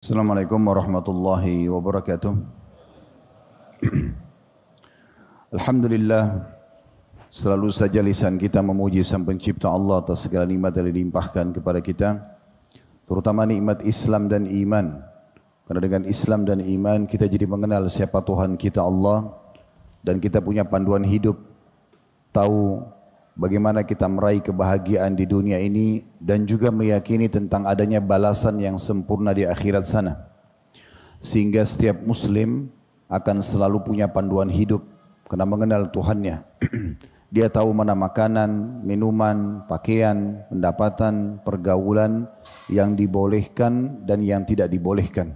Assalamualaikum warahmatullahi wabarakatuh. Alhamdulillah, selalu saja lisan kita memuji Sang Pencipta Allah atas segala nikmat yang dilimpahkan kepada kita, terutama nikmat Islam dan iman. Karena dengan Islam dan iman kita jadi mengenal siapa Tuhan kita Allah, dan kita punya panduan hidup, tahu bagaimana kita meraih kebahagiaan di dunia ini dan juga meyakini tentang adanya balasan yang sempurna di akhirat sana. Sehingga setiap muslim akan selalu punya panduan hidup karena mengenal Tuhannya. Dia tahu mana makanan, minuman, pakaian, pendapatan, pergaulan yang dibolehkan dan yang tidak dibolehkan.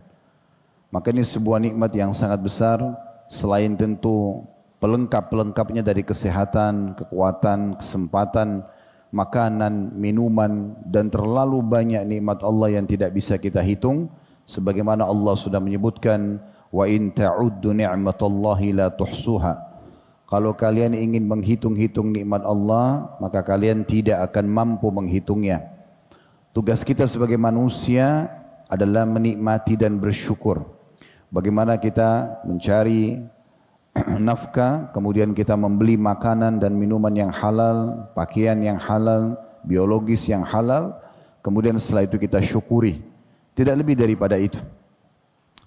Maka ini sebuah nikmat yang sangat besar, selain tentu pelengkap-pelengkapnya dari kesehatan, kekuatan, kesempatan, makanan, minuman, dan terlalu banyak nikmat Allah yang tidak bisa kita hitung. Sebagaimana Allah sudah menyebutkan, wa in ta'uddu ni'matallahi la tuhsuha. Kalau kalian ingin menghitung-hitung nikmat Allah, maka kalian tidak akan mampu menghitungnya. Tugas kita sebagai manusia adalah menikmati dan bersyukur. Bagaimana kita mencari nafkah, kemudian kita membeli makanan dan minuman yang halal, pakaian yang halal, biologis yang halal, kemudian setelah itu kita syukuri. Tidak lebih daripada itu.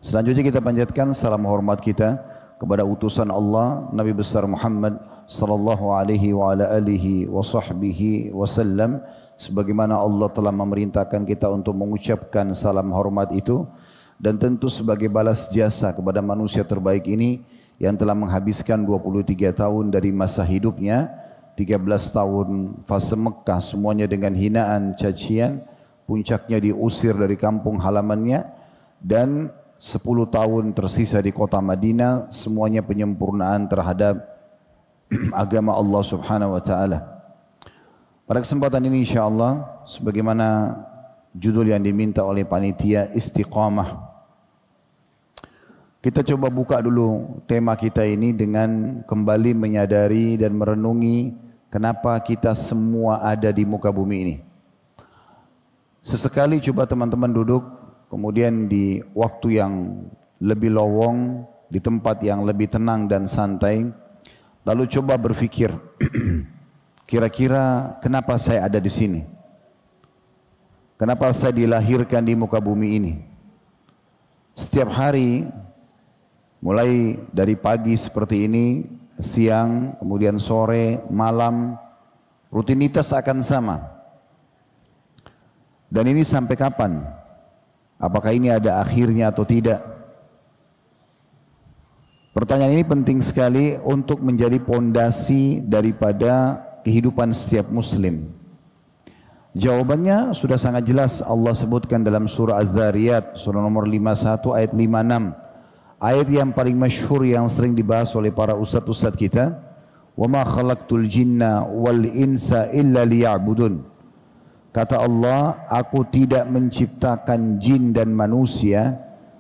Selanjutnya kita panjatkan salam hormat kita kepada utusan Allah, Nabi besar Muhammad sallallahu alaihi wa ala alihi wa sahbihi wasallam, sebagaimana Allah telah memerintahkan kita untuk mengucapkan salam hormat itu, dan tentu sebagai balas jasa kepada manusia terbaik ini yang telah menghabiskan 23 tahun dari masa hidupnya, 13 tahun fase Mekah semuanya dengan hinaan, cacian, puncaknya diusir dari kampung halamannya, dan 10 tahun tersisa di kota Madinah, semuanya penyempurnaan terhadap agama Allah subhanahu wa ta'ala. Pada kesempatan ini insyaAllah, sebagaimana judul yang diminta oleh panitia, istiqamah. Kita coba buka dulu tema kita ini dengan kembali menyadari dan merenungi kenapa kita semua ada di muka bumi ini. Sesekali coba teman-teman duduk, kemudian di waktu yang lebih lowong, di tempat yang lebih tenang dan santai, lalu coba berpikir, kira-kira kenapa saya ada di sini? Kenapa saya dilahirkan di muka bumi ini? Setiap hari, mulai dari pagi seperti ini, siang, kemudian sore, malam, rutinitas akan sama. Dan ini sampai kapan? Apakah ini ada akhirnya atau tidak? Pertanyaan ini penting sekali untuk menjadi pondasi daripada kehidupan setiap muslim. Jawabannya sudah sangat jelas, Allah sebutkan dalam surah Az-Zariyat, surah nomor 51 ayat 56. Ayat yang paling masyhur yang sering dibahas oleh para ustadz-ustadz kita, wa ma khalaqtul jinna wal insa illa liya'budun. Kata Allah, aku tidak menciptakan jin dan manusia,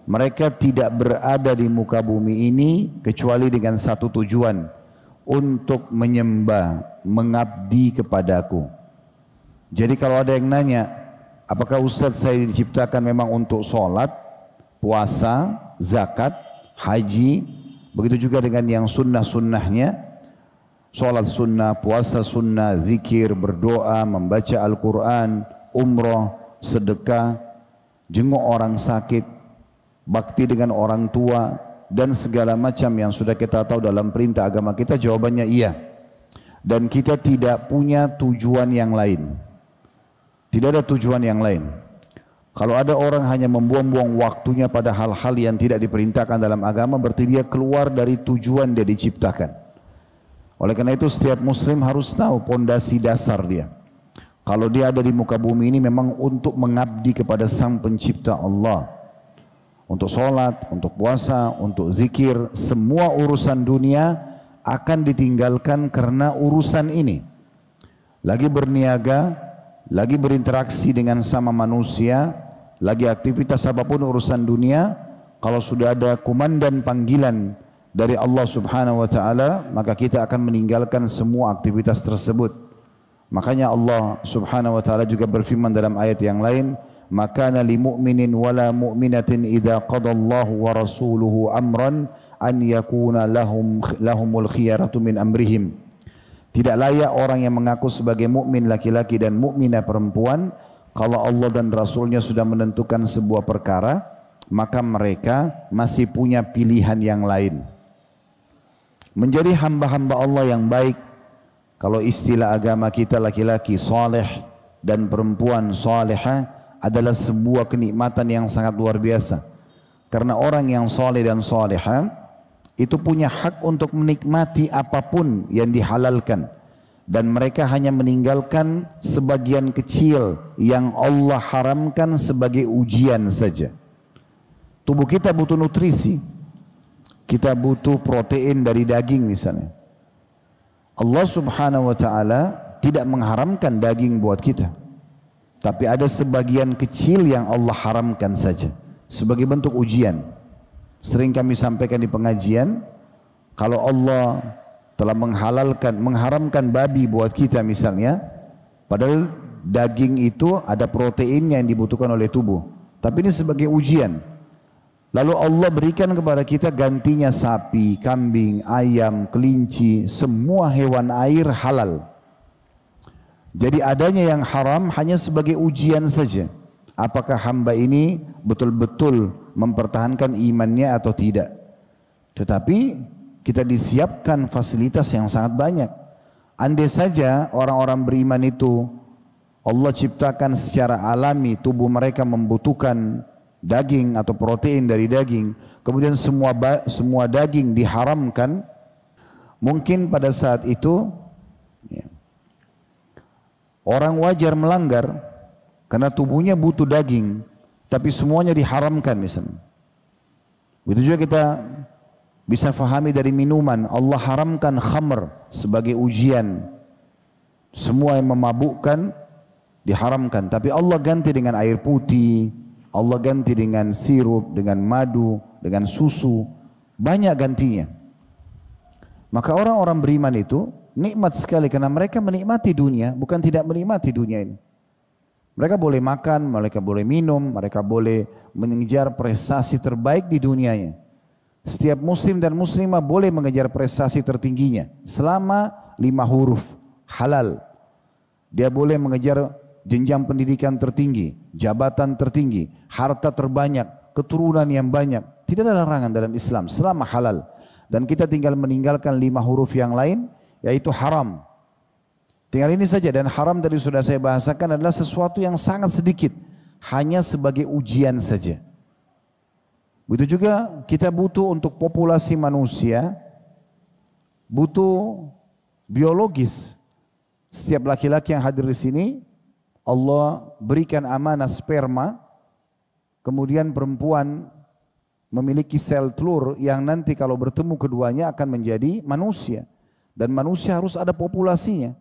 mereka tidak berada di muka bumi ini kecuali dengan satu tujuan, untuk menyembah, mengabdi kepadaku. Jadi kalau ada yang nanya, apakah ustadz saya diciptakan memang untuk sholat, puasa, zakat, haji, begitu juga dengan yang sunnah-sunnahnya, sholat sunnah, puasa sunnah, zikir, berdoa, membaca Al-Quran, umrah, sedekah, jenguk orang sakit, bakti dengan orang tua, dan segala macam yang sudah kita tahu dalam perintah agama kita. Jawabannya iya. Dan kita tidak punya tujuan yang lain. Tidak ada tujuan yang lain. Kalau ada orang hanya membuang-buang waktunya pada hal-hal yang tidak diperintahkan dalam agama, berarti dia keluar dari tujuan dia diciptakan. Oleh karena itu setiap muslim harus tahu pondasi dasar dia. Kalau dia ada di muka bumi ini memang untuk mengabdi kepada Sang Pencipta Allah. Untuk sholat, untuk puasa, untuk zikir, semua urusan dunia akan ditinggalkan karena urusan ini. Lagi berniaga, lagi berinteraksi dengan sama manusia, lagi aktivitas apapun urusan dunia, kalau sudah ada kumandan panggilan dari Allah subhanahu wa ta'ala, maka kita akan meninggalkan semua aktivitas tersebut. Makanya Allah subhanahu wa ta'ala juga berfirman dalam ayat yang lain, ma kana li mu'minin wala mu'minatin idza qadallahu wa rasuluhu amran an yakuna lahumul khiyaratu min amrihim. Tidak layak orang yang mengaku sebagai mukmin laki-laki dan mukminah perempuan kalau Allah dan Rasulnya sudah menentukan sebuah perkara, maka mereka masih punya pilihan yang lain. Menjadi hamba-hamba Allah yang baik, kalau istilah agama kita laki-laki saleh dan perempuan salehah adalah sebuah kenikmatan yang sangat luar biasa. Karena orang yang saleh dan salehah itu punya hak untuk menikmati apapun yang dihalalkan, dan mereka hanya meninggalkan sebagian kecil yang Allah haramkan sebagai ujian saja. Tubuh kita butuh nutrisi, kita butuh protein dari daging misalnya. Allah subhanahu wa ta'ala tidak mengharamkan daging buat kita, tapi ada sebagian kecil yang Allah haramkan saja sebagai bentuk ujian. Sering kami sampaikan di pengajian, kalau Allah telah mengharamkan babi buat kita misalnya, padahal daging itu ada proteinnya yang dibutuhkan oleh tubuh, tapi ini sebagai ujian. Lalu Allah berikan kepada kita gantinya sapi, kambing, ayam, kelinci, semua hewan air halal. Jadi adanya yang haram hanya sebagai ujian saja. Apakah hamba ini betul-betul mempertahankan imannya atau tidak? Tetapi kita disiapkan fasilitas yang sangat banyak. Andai saja orang-orang beriman itu Allah ciptakan secara alami, tubuh mereka membutuhkan daging atau protein dari daging, kemudian semua daging diharamkan, mungkin pada saat itu ya, orang wajar melanggar karena tubuhnya butuh daging, tapi semuanya diharamkan misalnya. Begitu juga kita bisa fahami dari minuman, Allah haramkan khamr sebagai ujian. Semua yang memabukkan diharamkan, tapi Allah ganti dengan air putih, Allah ganti dengan sirup, dengan madu, dengan susu, banyak gantinya. Maka orang-orang beriman itu nikmat sekali karena mereka menikmati dunia, bukan tidak menikmati dunia ini. Mereka boleh makan, mereka boleh minum, mereka boleh mengejar prestasi terbaik di dunianya. Setiap muslim dan muslimah boleh mengejar prestasi tertingginya selama 5 huruf halal. Dia boleh mengejar jenjang pendidikan tertinggi, jabatan tertinggi, harta terbanyak, keturunan yang banyak. Tidak ada larangan dalam Islam selama halal. Dan kita tinggal meninggalkan 5 huruf yang lain, yaitu haram. Tinggal ini saja, dan haram tadi sudah saya bahasakan adalah sesuatu yang sangat sedikit, hanya sebagai ujian saja. Begitu juga kita butuh untuk populasi manusia, butuh biologis. Setiap laki-laki yang hadir di sini, Allah berikan amanah sperma, kemudian perempuan memiliki sel telur yang nanti kalau bertemu keduanya akan menjadi manusia. Dan manusia harus ada populasinya.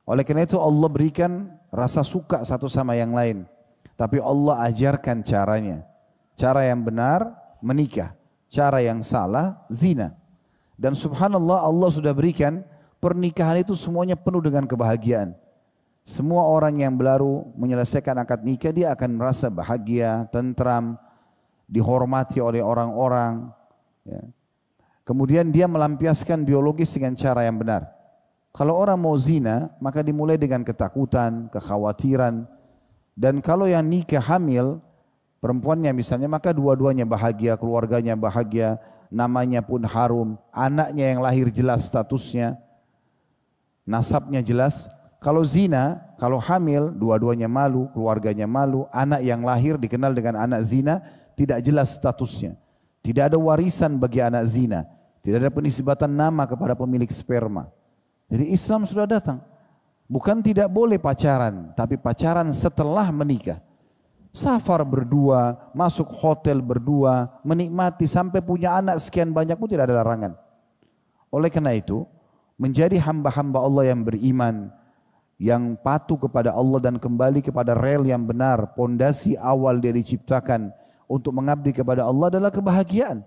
Oleh karena itu Allah berikan rasa suka satu sama yang lain. Tapi Allah ajarkan caranya. Cara yang benar menikah. Cara yang salah zina. Dan subhanallah Allah sudah berikan pernikahan itu semuanya penuh dengan kebahagiaan. Semua orang yang baru menyelesaikan akad nikah dia akan merasa bahagia, tentram, dihormati oleh orang-orang. Ya. Kemudian dia melampiaskan biologis dengan cara yang benar. Kalau orang mau zina, maka dimulai dengan ketakutan, kekhawatiran. Dan kalau yang nikah hamil, perempuannya misalnya, maka dua-duanya bahagia, keluarganya bahagia, namanya pun harum, anaknya yang lahir jelas statusnya, nasabnya jelas. Kalau zina, kalau hamil, dua-duanya malu, keluarganya malu, anak yang lahir dikenal dengan anak zina, tidak jelas statusnya. Tidak ada warisan bagi anak zina, tidak ada penisbatan nama kepada pemilik sperma. Jadi Islam sudah datang. Bukan tidak boleh pacaran, tapi pacaran setelah menikah. Safar berdua, masuk hotel berdua, menikmati sampai punya anak sekian banyak pun tidak ada larangan. Oleh karena itu, menjadi hamba-hamba Allah yang beriman, yang patuh kepada Allah dan kembali kepada rel yang benar, pondasi awal dia diciptakan untuk mengabdi kepada Allah adalah kebahagiaan.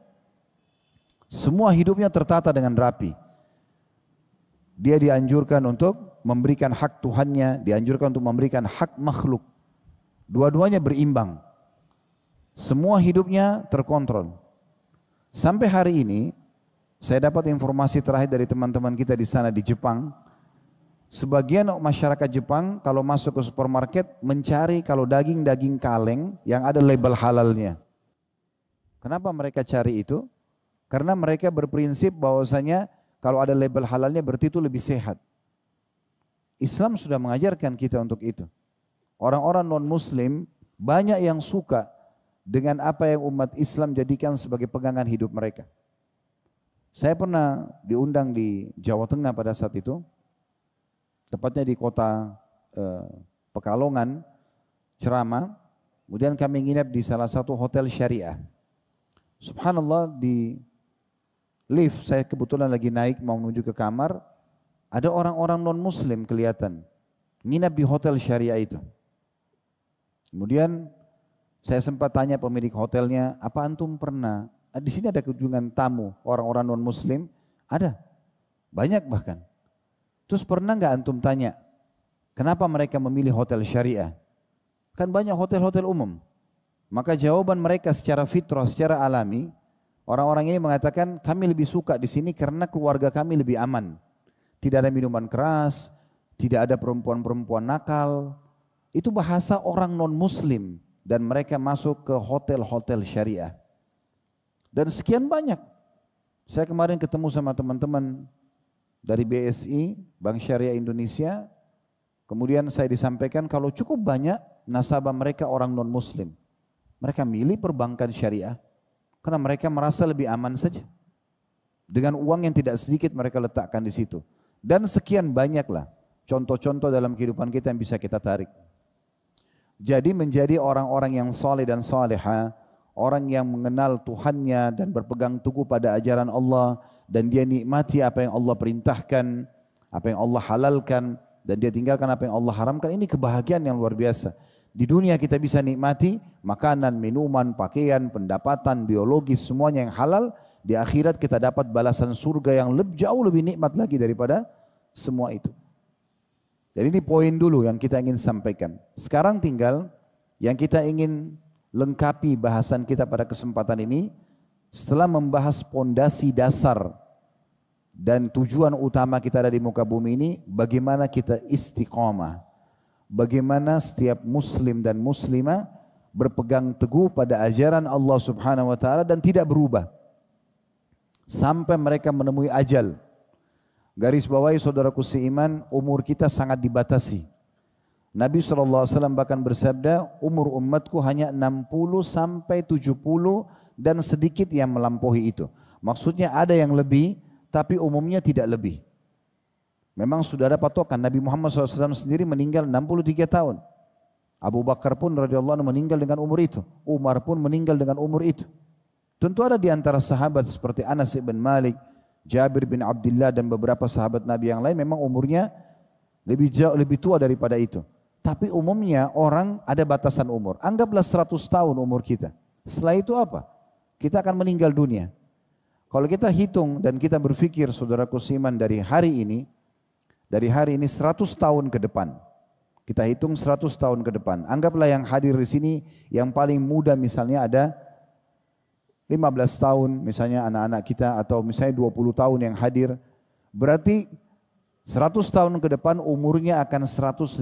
Semua hidupnya tertata dengan rapi. Dia dianjurkan untuk memberikan hak Tuhannya, dianjurkan untuk memberikan hak makhluk. Dua-duanya berimbang. Semua hidupnya terkontrol. Sampai hari ini, saya dapat informasi terakhir dari teman-teman kita di sana di Jepang. Sebagian masyarakat Jepang kalau masuk ke supermarket mencari kalau daging-daging kaleng yang ada label halalnya. Kenapa mereka cari itu? Karena mereka berprinsip bahwasanya kalau ada label halalnya berarti itu lebih sehat. Islam sudah mengajarkan kita untuk itu. Orang-orang non-muslim banyak yang suka dengan apa yang umat Islam jadikan sebagai pegangan hidup mereka. Saya pernah diundang di Jawa Tengah pada saat itu. Tepatnya di kota Pekalongan, ceramah. Kemudian kami nginap di salah satu hotel syariah. Subhanallah, di lift saya kebetulan lagi naik mau menuju ke kamar. Ada orang-orang non-muslim kelihatan nginap di hotel syariah itu. Kemudian saya sempat tanya pemilik hotelnya, apa antum pernah, di sini ada kunjungan tamu orang-orang non-muslim? Ada, banyak bahkan. Terus pernah nggak antum tanya, kenapa mereka memilih hotel syariah? Kan banyak hotel-hotel umum. Maka jawaban mereka secara fitrah, secara alami, orang-orang ini mengatakan kami lebih suka di sini karena keluarga kami lebih aman. Tidak ada minuman keras, tidak ada perempuan-perempuan nakal. Itu bahasa orang non-muslim dan mereka masuk ke hotel-hotel syariah. Dan sekian banyak. Saya kemarin ketemu sama teman-teman dari BSI, Bank Syariah Indonesia, kemudian saya disampaikan kalau cukup banyak nasabah mereka orang non-muslim. Mereka milih perbankan syariah karena mereka merasa lebih aman saja. Dengan uang yang tidak sedikit mereka letakkan di situ. Dan sekian banyaklah contoh-contoh dalam kehidupan kita yang bisa kita tarik. Jadi menjadi orang-orang yang soleh dan soleha, orang yang mengenal Tuhannya dan berpegang teguh pada ajaran Allah, dan dia nikmati apa yang Allah perintahkan, apa yang Allah halalkan, dan dia tinggalkan apa yang Allah haramkan. Ini kebahagiaan yang luar biasa. Di dunia kita bisa nikmati makanan, minuman, pakaian, pendapatan, biologis, semuanya yang halal. Di akhirat kita dapat balasan surga yang jauh lebih nikmat lagi daripada semua itu. Jadi ini poin dulu yang kita ingin sampaikan. Sekarang tinggal yang kita ingin lengkapi bahasan kita pada kesempatan ini. Setelah membahas pondasi dasar dan tujuan utama kita ada di muka bumi ini, bagaimana kita istiqamah, bagaimana setiap muslim dan muslimah berpegang teguh pada ajaran Allah Subhanahu wa taala dan tidak berubah sampai mereka menemui ajal. Garis bawahi saudaraku seiman, umur kita sangat dibatasi. Nabi SAW bahkan bersabda, umur umatku hanya 60 sampai 70 dan sedikit yang melampaui itu. Maksudnya ada yang lebih, tapi umumnya tidak lebih. Memang sudah ada patokan, Nabi Muhammad SAW sendiri meninggal 63 tahun. Abu Bakar pun radhiyallahu anhu meninggal dengan umur itu. Umar pun meninggal dengan umur itu. Tentu ada di antara sahabat seperti Anas bin Malik, Jabir bin Abdullah dan beberapa sahabat Nabi yang lain memang umurnya lebih jauh, lebih tua daripada itu. Tapi umumnya orang ada batasan umur. Anggaplah 100 tahun umur kita. Setelah itu apa? Kita akan meninggal dunia. Kalau kita hitung dan kita berpikir saudaraku seiman dari hari ini 100 tahun ke depan. Kita hitung 100 tahun ke depan. Anggaplah yang hadir di sini yang paling muda misalnya ada 15 tahun misalnya anak-anak kita atau misalnya 20 tahun yang hadir. Berarti 100 tahun ke depan umurnya akan 115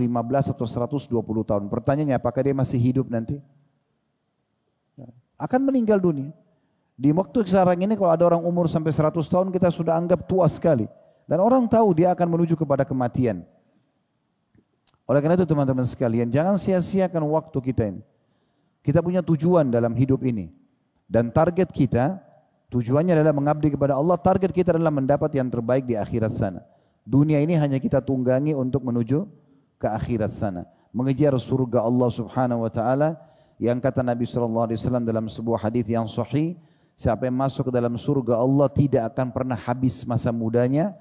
atau 120 tahun. Pertanyaannya apakah dia masih hidup nanti? Akan meninggal dunia. Di waktu sekarang ini kalau ada orang umur sampai 100 tahun kita sudah anggap tua sekali. Dan orang tahu dia akan menuju kepada kematian. Oleh karena itu teman-teman sekalian, jangan sia-siakan waktu kita ini. Kita punya tujuan dalam hidup ini. Dan target kita, tujuannya adalah mengabdi kepada Allah. Target kita adalah mendapat yang terbaik di akhirat sana. Dunia ini hanya kita tunggangi untuk menuju ke akhirat sana. Mengejar surga Allah Subhanahu wa taala yang kata Nabi sallallahu alaihi wasallam dalam sebuah hadis yang sahih, siapa yang masuk ke dalam surga Allah tidak akan pernah habis masa mudanya,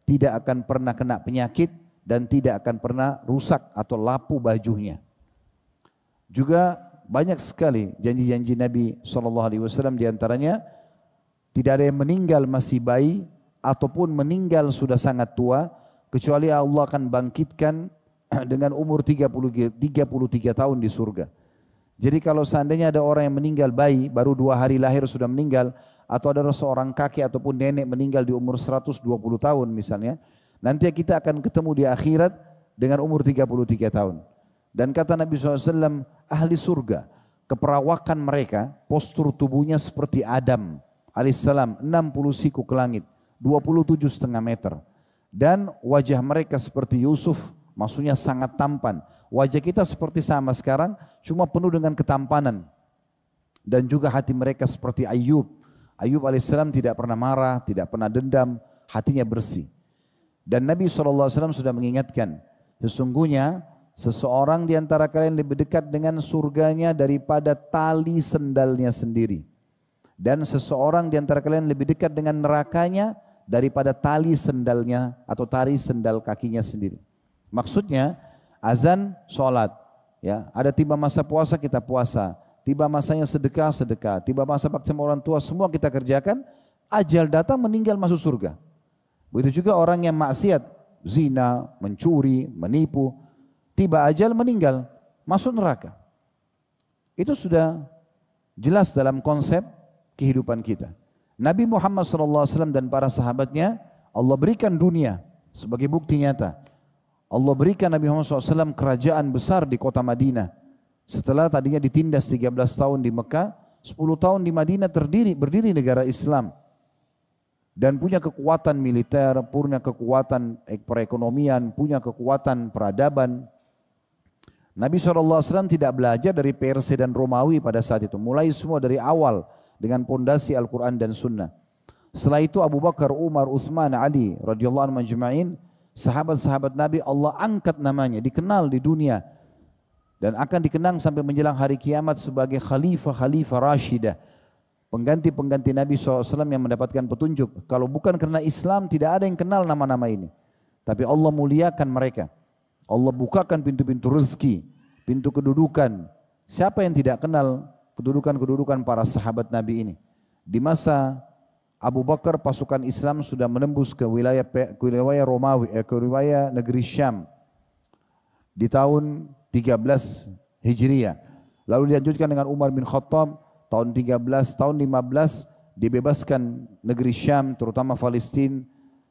tidak akan pernah kena penyakit dan tidak akan pernah rusak atau lapu bajunya. Juga banyak sekali janji-janji Nabi sallallahu alaihi wasallam, di antaranya tidak ada yang meninggal masih bayi ataupun meninggal sudah sangat tua, kecuali Allah akan bangkitkan dengan umur 33 tahun di surga. Jadi kalau seandainya ada orang yang meninggal bayi, baru 2 hari lahir sudah meninggal, atau ada seorang kakek ataupun nenek meninggal di umur 120 tahun misalnya, nanti kita akan ketemu di akhirat dengan umur 33 tahun. Dan kata Nabi SAW, ahli surga, keperawakan mereka, postur tubuhnya seperti Adam alaihissalam, 60 siku ke langit, 27,5 meter. Dan wajah mereka seperti Yusuf, maksudnya sangat tampan. Wajah kita seperti sama sekarang, cuma penuh dengan ketampanan. Dan juga hati mereka seperti Ayub. Ayub alaihissalam tidak pernah marah, tidak pernah dendam, hatinya bersih. Dan Nabi SAW sudah mengingatkan, sesungguhnya seseorang di antara kalian lebih dekat dengan surganya daripada tali sendalnya sendiri. Dan seseorang di antara kalian lebih dekat dengan nerakanya daripada tali sendalnya atau tali sendal kakinya sendiri. Maksudnya azan, sholat, ya, ada tiba masa puasa kita puasa, tiba masanya sedekah, sedekah, tiba masa bakti sama orang tua, semua kita kerjakan, ajal datang meninggal masuk surga. Begitu juga orang yang maksiat, zina, mencuri, menipu, tiba ajal meninggal, masuk neraka. Itu sudah jelas dalam konsep kehidupan kita. Nabi Muhammad SAW dan para sahabatnya, Allah berikan dunia sebagai bukti nyata. Allah berikan Nabi Muhammad SAW kerajaan besar di kota Madinah. Setelah tadinya ditindas 13 tahun di Mekah, 10 tahun di Madinah berdiri negara Islam. Dan punya kekuatan militer, punya kekuatan perekonomian, punya kekuatan peradaban. Nabi SAW tidak belajar dari Persia dan Romawi pada saat itu. Mulai semua dari awal dengan pondasi Al-Quran dan Sunnah. Setelah itu Abu Bakar, Umar, Uthman, Ali radhiyallahu anhum ajma'in, sahabat-sahabat Nabi Allah angkat namanya, dikenal di dunia. Dan akan dikenang sampai menjelang hari kiamat sebagai khalifah-khalifah Rashidah. Pengganti-pengganti Nabi SAW yang mendapatkan petunjuk. Kalau bukan karena Islam tidak ada yang kenal nama-nama ini. Tapi Allah muliakan mereka. Allah bukakan pintu-pintu rezeki, pintu kedudukan. Siapa yang tidak kenal kedudukan-kedudukan para sahabat Nabi ini? Di masa Abu Bakar pasukan Islam sudah menembus ke wilayah Romawi, ke wilayah negeri Syam di tahun 13 Hijriah. Lalu dilanjutkan dengan Umar bin Khattab tahun 13, tahun 15 dibebaskan negeri Syam terutama Palestina.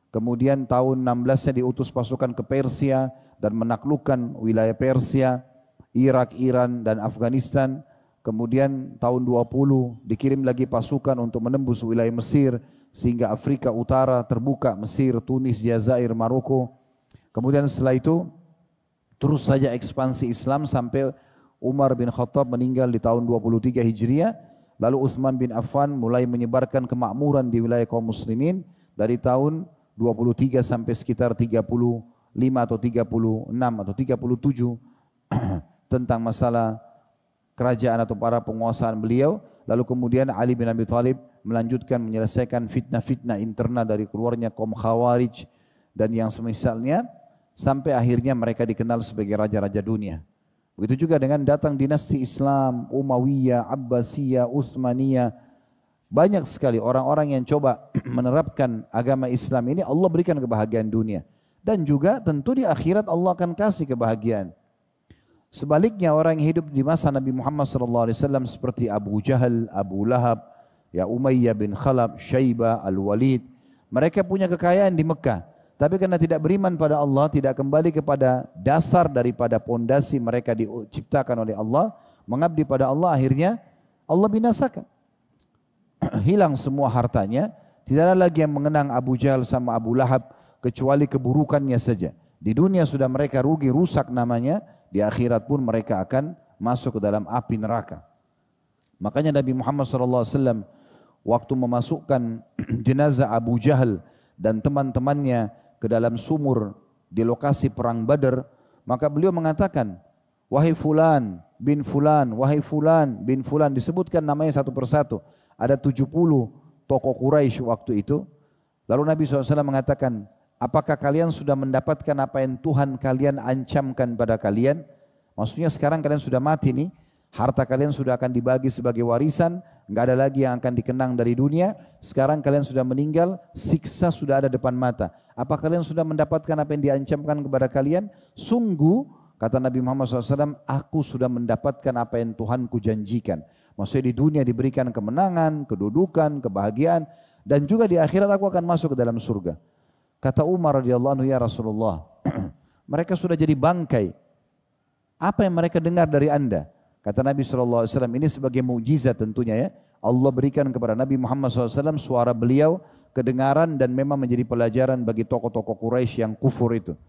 Kemudian tahun 16-nya diutus pasukan ke Persia dan menaklukkan wilayah Persia, Irak, Iran dan Afghanistan. Kemudian tahun 20 dikirim lagi pasukan untuk menembus wilayah Mesir sehingga Afrika Utara terbuka, Mesir, Tunis, Jazair, Maroko. Kemudian setelah itu terus saja ekspansi Islam sampai Umar bin Khattab meninggal di tahun 23 Hijriah. Lalu Uthman bin Affan mulai menyebarkan kemakmuran di wilayah kaum muslimin dari tahun 23 sampai sekitar 35 atau 36 atau 37 tentang masalah kerajaan atau para penguasaan beliau. Lalu kemudian Ali bin Abi Thalib melanjutkan menyelesaikan fitnah-fitnah internal dari keluarnya kaum Khawarij dan yang semisalnya sampai akhirnya mereka dikenal sebagai raja-raja dunia. Begitu juga dengan datang dinasti Islam, Umayyah, Abbasiyah, Utsmaniyah. Banyak sekali orang-orang yang coba menerapkan agama Islam ini, Allah berikan kebahagiaan dunia. Dan juga tentu di akhirat Allah akan kasih kebahagiaan. Sebaliknya orang yang hidup di masa Nabi Muhammad SAW seperti Abu Jahal, Abu Lahab, ya Umayyah bin Khalaf, Syaibah, Al-Walid. Mereka punya kekayaan di Mekah. Tapi karena tidak beriman pada Allah, tidak kembali kepada dasar daripada pondasi mereka diciptakan oleh Allah, mengabdi pada Allah, akhirnya Allah binasakan. Hilang semua hartanya, tidak ada lagi yang mengenang Abu Jahal sama Abu Lahab kecuali keburukannya saja. Di dunia sudah mereka rugi, rusak namanya, di akhirat pun mereka akan masuk ke dalam api neraka. Makanya Nabi Muhammad SAW waktu memasukkan jenazah Abu Jahal dan teman-temannya ke dalam sumur di lokasi perang Badar, maka beliau mengatakan, wahai fulan bin fulan, wahai fulan bin fulan, disebutkan namanya satu persatu. Ada 70 tokoh Quraisy waktu itu. Lalu Nabi SAW mengatakan, apakah kalian sudah mendapatkan apa yang Tuhan kalian ancamkan pada kalian? Maksudnya sekarang kalian sudah mati nih, Harta kalian sudah akan dibagi sebagai warisan, nggak ada lagi yang akan dikenang dari dunia. Sekarang kalian sudah meninggal, siksa sudah ada depan mata. Apa kalian sudah mendapatkan apa yang diancamkan kepada kalian? Sungguh, kata Nabi Muhammad SAW, aku sudah mendapatkan apa yang Tuhanku janjikan. Maksudnya di dunia diberikan kemenangan, kedudukan, kebahagiaan, dan juga di akhirat aku akan masuk ke dalam surga. Kata Umar radhiyallahu anhu, ya Rasulullah, mereka sudah jadi bangkai. Apa yang mereka dengar dari Anda? Kata Nabi SAW, ini sebagai mukjizat tentunya ya. Allah berikan kepada Nabi Muhammad SAW suara beliau, kedengaran dan memang menjadi pelajaran bagi tokoh-tokoh Quraisy yang kufur itu.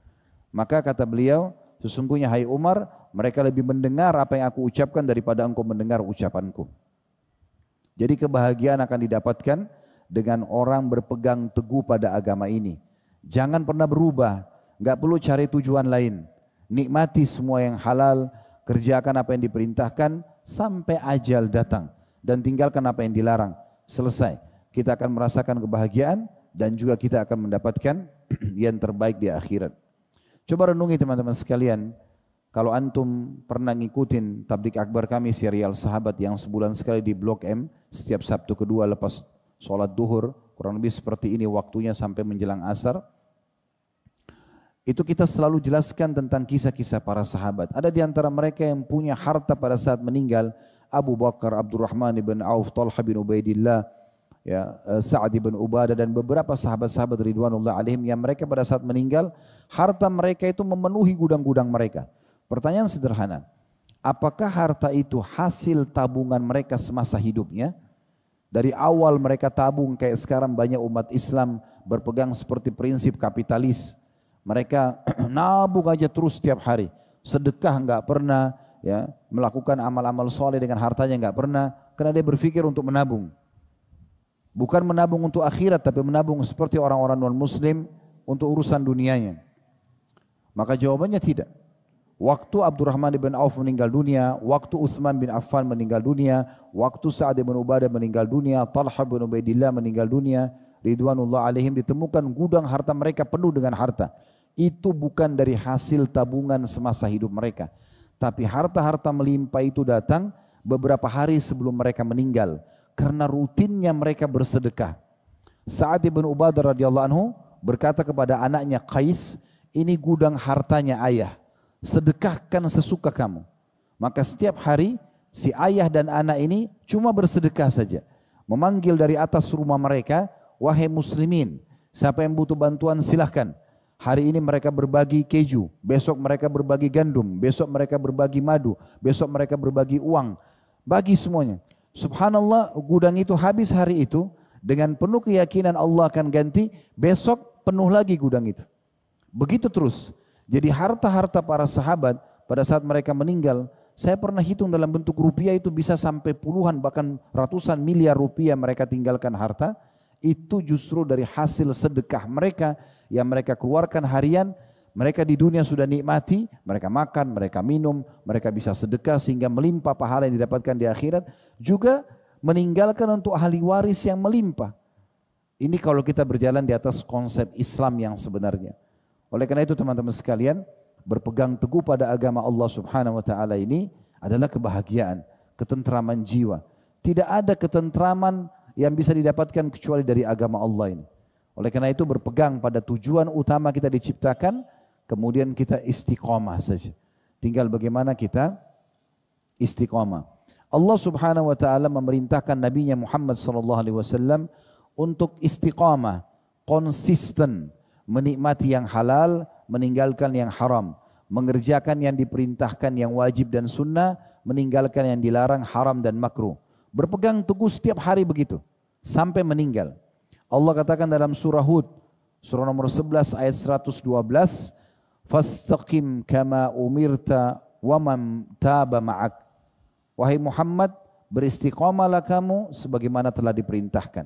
Maka kata beliau, sesungguhnya hai Umar, mereka lebih mendengar apa yang aku ucapkan daripada engkau mendengar ucapanku. Jadi kebahagiaan akan didapatkan dengan orang berpegang teguh pada agama ini. Jangan pernah berubah, nggak perlu cari tujuan lain. Nikmati semua yang halal, kerjakan apa yang diperintahkan sampai ajal datang. Dan tinggalkan apa yang dilarang. Selesai. Kita akan merasakan kebahagiaan dan juga kita akan mendapatkan yang terbaik di akhirat. Coba renungi teman-teman sekalian. Kalau antum pernah ngikutin tablik akbar kami serial sahabat yang sebulan sekali di Blok M. Setiap Sabtu kedua lepas sholat duhur. Kurang lebih seperti ini waktunya sampai menjelang asar. Itu kita selalu jelaskan tentang kisah-kisah para sahabat. Ada di antara mereka yang punya harta pada saat meninggal. Abu Bakar, Abdurrahman bin Auf, Talha bin Ubaidillah, ya, Sa'ad bin Ubadah dan beberapa sahabat-sahabat ridwanullah alaihim yang mereka pada saat meninggal, harta mereka itu memenuhi gudang-gudang mereka. Pertanyaan sederhana, apakah harta itu hasil tabungan mereka semasa hidupnya? Dari awal mereka tabung kayak sekarang banyak umat Islam berpegang seperti prinsip kapitalis. Mereka nabung aja terus setiap hari. Sedekah enggak pernah, ya, melakukan amal-amal soleh dengan hartanya enggak pernah, karena dia berpikir untuk menabung. Bukan menabung untuk akhirat, tapi menabung seperti orang-orang non-muslim untuk urusan dunianya. Maka jawabannya tidak. Waktu Abdurrahman bin Auf meninggal dunia, waktu Utsman bin Affan meninggal dunia, waktu Sa'ad bin Ubadah meninggal dunia, Talha bin Ubaidillah meninggal dunia, ridwanullah alaihim, ditemukan gudang harta mereka penuh dengan harta. Itu bukan dari hasil tabungan semasa hidup mereka. Tapi harta-harta melimpah itu datang beberapa hari sebelum mereka meninggal. Karena rutinnya mereka bersedekah. Sa'ad bin Ubadah radhiyallahu anhu berkata kepada anaknya Qais, ini gudang hartanya ayah. Sedekahkan sesuka kamu. Maka setiap hari si ayah dan anak ini cuma bersedekah saja. Memanggil dari atas rumah mereka, wahai muslimin, siapa yang butuh bantuan silahkan. Hari ini mereka berbagi keju, besok mereka berbagi gandum, besok mereka berbagi madu, besok mereka berbagi uang. Bagi semuanya. Subhanallah, gudang itu habis hari itu, dengan penuh keyakinan Allah akan ganti, besok penuh lagi gudang itu. Begitu terus. Jadi harta-harta para sahabat pada saat mereka meninggal, saya pernah hitung dalam bentuk rupiah itu bisa sampai puluhan bahkan ratusan miliar rupiah mereka tinggalkan harta. Itu justru dari hasil sedekah mereka yang mereka keluarkan harian. Mereka di dunia sudah nikmati, mereka makan, mereka minum, mereka bisa sedekah sehingga melimpah pahala yang didapatkan di akhirat. Juga meninggalkan untuk ahli waris yang melimpah. Ini kalau kita berjalan di atas konsep Islam yang sebenarnya. Oleh karena itu teman-teman sekalian, berpegang teguh pada agama Allah Subhanahu wa taala ini adalah kebahagiaan, ketentraman jiwa. Tidak ada ketentraman yang bisa didapatkan kecuali dari agama Allah ini. Oleh karena itu berpegang pada tujuan utama kita diciptakan, kemudian kita istiqomah saja. Tinggal bagaimana kita istiqomah. Allah Subhanahu wa taala memerintahkan Nabi-Nya Muhammad sallallahu alaihi wasallam untuk istiqamah, konsisten, menikmati yang halal, meninggalkan yang haram, mengerjakan yang diperintahkan yang wajib dan sunnah, meninggalkan yang dilarang haram dan makruh. Berpegang teguh setiap hari begitu sampai meninggal. Allah katakan dalam surah Hud, surah nomor 11 ayat 112, "Fastaqim kama umirta wa man taba ma'ak." Wahai Muhammad, beristiqamalah kamu sebagaimana telah diperintahkan.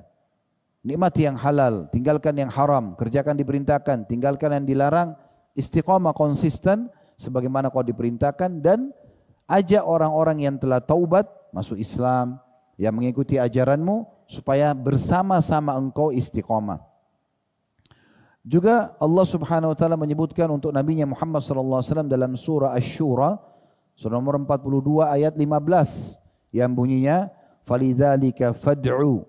Nikmati yang halal, tinggalkan yang haram, kerjakan diperintahkan, tinggalkan yang dilarang, istiqamah konsisten sebagaimana kau diperintahkan, dan ajak orang-orang yang telah taubat masuk Islam, yang mengikuti ajaranmu supaya bersama-sama engkau istiqamah. Juga Allah Subhanahu wa taala menyebutkan untuk Nabi-Nya Muhammad sallallahu alaihi wasallam dalam surah Asy-Syura surah nomor 42 ayat 15 yang bunyinya falidzalika fad'u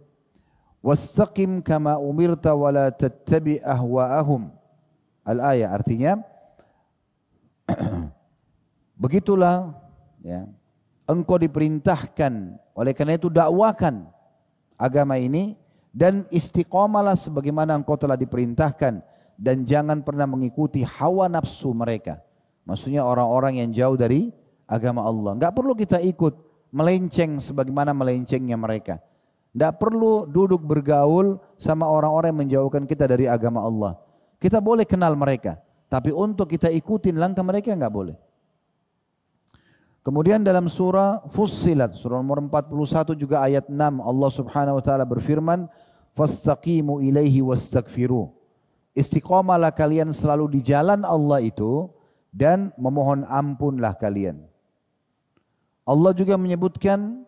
wastaqim kama umirta wa la tattabi ahwa'ahum. Al-ayah artinya begitulah ya, engkau diperintahkan, oleh karena itu dakwakan agama ini dan istiqamalah sebagaimana engkau telah diperintahkan dan jangan pernah mengikuti hawa nafsu mereka. Maksudnya orang-orang yang jauh dari agama Allah. Enggak perlu kita ikut melenceng sebagaimana melencengnya mereka. Enggak perlu duduk bergaul sama orang-orang yang menjauhkan kita dari agama Allah. Kita boleh kenal mereka, tapi untuk kita ikutin langkah mereka enggak boleh. Kemudian dalam surah Fussilat, surah nomor 41 juga ayat 6, Allah Subhanahu wa taala berfirman, "Fastaqimu ilaihi wastaghfiru." Istiqamalah kalian selalu di jalan Allah itu dan memohon ampunlah kalian. Allah juga menyebutkan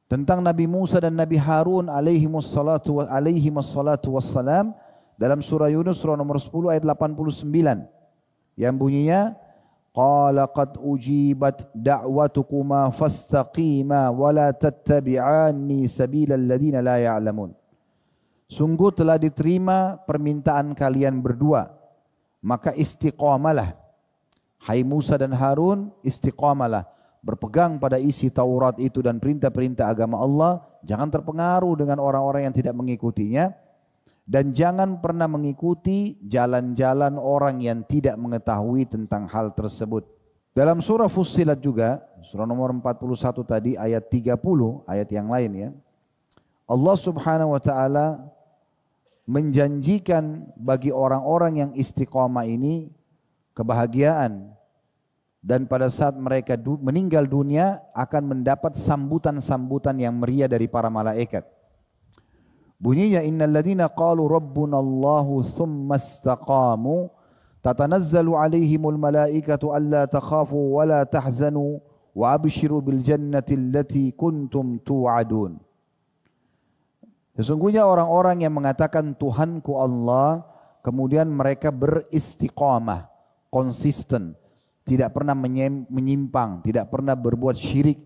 tentang Nabi Musa dan Nabi Harun alaihi wassalatu wassalam dalam surah Yunus surah nomor 10 ayat 89 yang bunyinya qala qad ujibat da'watukuma fastaqima wa la tattabi'anni sabilal ladzina la ya'lamun. Sungguh telah diterima permintaan kalian berdua, maka istiqamalah. Hai Musa dan Harun, istiqamalah, berpegang pada isi Taurat itu dan perintah-perintah agama Allah, jangan terpengaruh dengan orang-orang yang tidak mengikutinya. Dan jangan pernah mengikuti jalan-jalan orang yang tidak mengetahui tentang hal tersebut. Dalam surah Fussilat juga, surah nomor 41 tadi ayat 30, ayat yang lain ya. Allah Subhanahu wa taala menjanjikan bagi orang-orang yang istiqamah ini kebahagiaan. Dan pada saat mereka meninggal dunia akan mendapat sambutan-sambutan yang meriah dari para malaikat. Bunyinya innal ladzina qalu rabbunallahu tsumma istaqamu tatanazzalu alaihimul malaikatu alla takhafu wa la tahzanu wa abshiru bil jannati allati kuntum tu'adun. Sesungguhnya orang-orang yang mengatakan Tuhanku Allah, kemudian mereka beristiqamah, konsisten, tidak pernah menyimpang, tidak pernah berbuat syirik,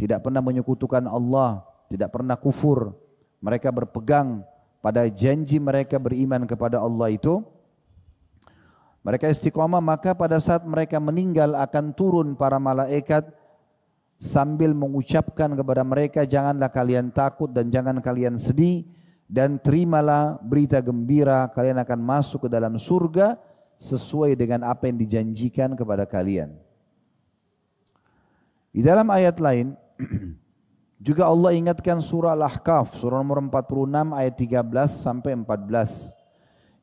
tidak pernah menyekutukan Allah, tidak pernah kufur. Mereka berpegang pada janji mereka beriman kepada Allah itu. Mereka istiqamah, maka pada saat mereka meninggal akan turun para malaikat sambil mengucapkan kepada mereka, janganlah kalian takut dan jangan kalian sedih dan terimalah berita gembira, kalian akan masuk ke dalam surga sesuai dengan apa yang dijanjikan kepada kalian. Di dalam ayat lain juga Allah ingatkan surah Al-Ahqaf, surah nomor 46 ayat 13 sampai 14.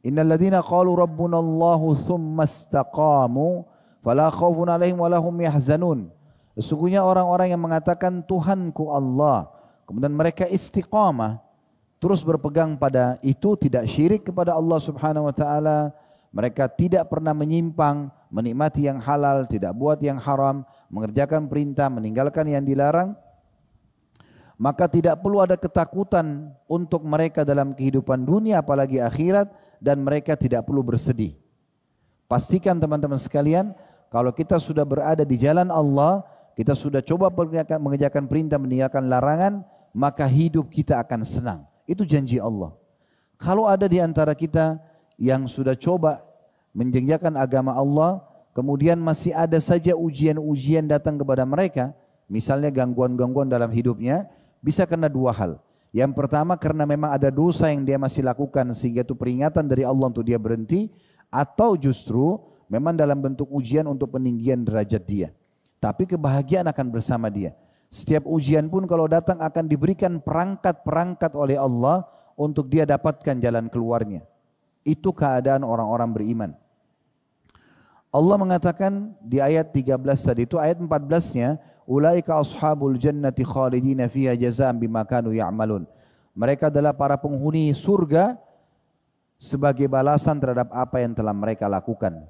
Innal ladzina qalu rabbunallahu tsumma istaqamu fala khaufun 'alaihim wa lahum yahzanun. Sesungguhnya orang-orang yang mengatakan Tuhanku Allah, kemudian mereka istiqamah, terus berpegang pada itu, tidak syirik kepada Allah Subhanahu wa taala, mereka tidak pernah menyimpang, menikmati yang halal, tidak buat yang haram, mengerjakan perintah, meninggalkan yang dilarang, maka tidak perlu ada ketakutan untuk mereka dalam kehidupan dunia apalagi akhirat, dan mereka tidak perlu bersedih. Pastikan teman-teman sekalian, kalau kita sudah berada di jalan Allah, kita sudah coba mengerjakan perintah, meninggalkan larangan, maka hidup kita akan senang. Itu janji Allah. Kalau ada di antara kita yang sudah coba mengerjakan agama Allah, kemudian masih ada saja ujian-ujian datang kepada mereka, misalnya gangguan-gangguan dalam hidupnya, bisa karena dua hal. Yang pertama karena memang ada dosa yang dia masih lakukan sehingga itu peringatan dari Allah untuk dia berhenti, atau justru memang dalam bentuk ujian untuk peninggian derajat dia. Tapi kebahagiaan akan bersama dia. Setiap ujian pun kalau datang akan diberikan perangkat-perangkat oleh Allah untuk dia dapatkan jalan keluarnya. Itu keadaan orang-orang beriman. Allah mengatakan di ayat 13 tadi itu, ayat 14-nya, ulaika ashabul jannati khalidina fiha jazaa'an bima kanu ya'malun. Mereka adalah para penghuni surga sebagai balasan terhadap apa yang telah mereka lakukan.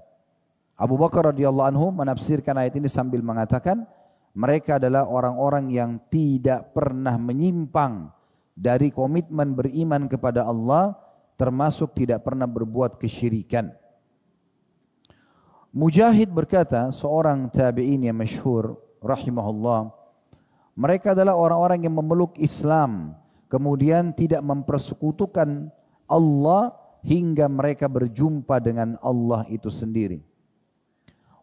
Abu Bakar radhiyallahu anhu menafsirkan ayat ini sambil mengatakan, mereka adalah orang-orang yang tidak pernah menyimpang dari komitmen beriman kepada Allah, termasuk tidak pernah berbuat kesyirikan. Mujahid berkata, seorang tabi'in yang masyhur rahimahullah, mereka adalah orang-orang yang memeluk Islam, kemudian tidak mempersekutukan Allah hingga mereka berjumpa dengan Allah itu sendiri.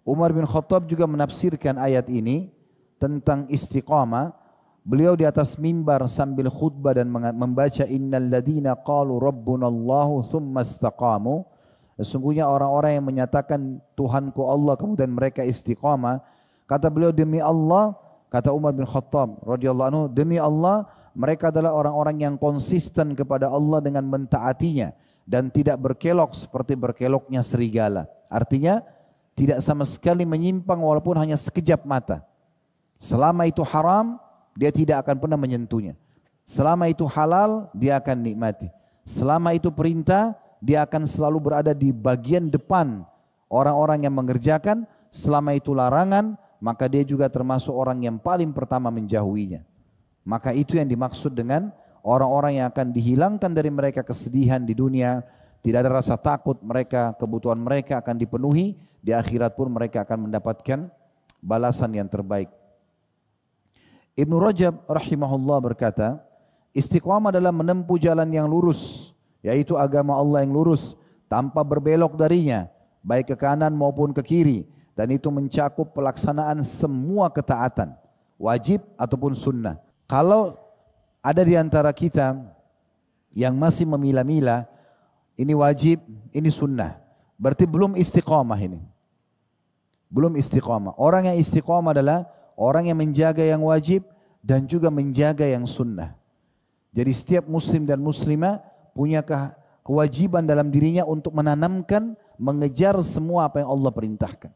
Umar bin Khattab juga menafsirkan ayat ini tentang istiqamah. Beliau di atas mimbar sambil khutbah dan membaca innal ladina qalu rabbunallahu thumma istaqamu. Sesungguhnya orang-orang yang menyatakan Tuhanku Allah kemudian mereka istiqamah. Kata beliau, demi Allah, kata Umar bin Khattab radhiyallahu anhu, demi Allah mereka adalah orang-orang yang konsisten kepada Allah dengan mentaatinya dan tidak berkelok seperti berkeloknya serigala. Artinya tidak sama sekali menyimpang walaupun hanya sekejap mata. Selama itu haram, dia tidak akan pernah menyentuhnya. Selama itu halal, dia akan nikmati. Selama itu perintah, dia akan selalu berada di bagian depan orang-orang yang mengerjakan. Selama itu larangan, maka dia juga termasuk orang yang paling pertama menjauhinya. Maka itu yang dimaksud dengan orang-orang yang akan dihilangkan dari mereka kesedihan di dunia. Tidak ada rasa takut mereka, kebutuhan mereka akan dipenuhi. Di akhirat pun mereka akan mendapatkan balasan yang terbaik. Ibnu Rajab rahimahullah berkata, istiqamah adalah menempuh jalan yang lurus, yaitu agama Allah yang lurus tanpa berbelok darinya, baik ke kanan maupun ke kiri, dan itu mencakup pelaksanaan semua ketaatan, wajib ataupun sunnah. Kalau ada di antara kita yang masih memilah-milah, ini wajib, ini sunnah, berarti belum istiqamah ini. Belum istiqamah. Orang yang istiqamah adalah orang yang menjaga yang wajib dan juga menjaga yang sunnah. Jadi setiap muslim dan muslimah punya kewajiban dalam dirinya untuk menanamkan, mengejar semua apa yang Allah perintahkan.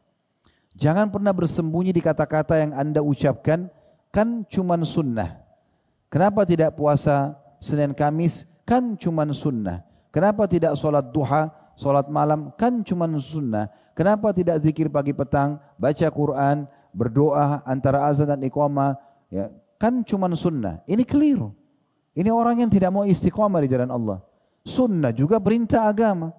Jangan pernah bersembunyi di kata-kata yang Anda ucapkan, kan cuman sunnah. Kenapa tidak puasa Senin Kamis? Kan cuman sunnah. Kenapa tidak sholat duha, sholat malam? Kan cuman sunnah. Kenapa tidak zikir pagi petang, baca Quran, berdoa antara azan dan iqamah? Ya, kan cuman sunnah. Ini keliru. Ini orang yang tidak mau istiqamah di jalan Allah. Sunnah juga perintah agama.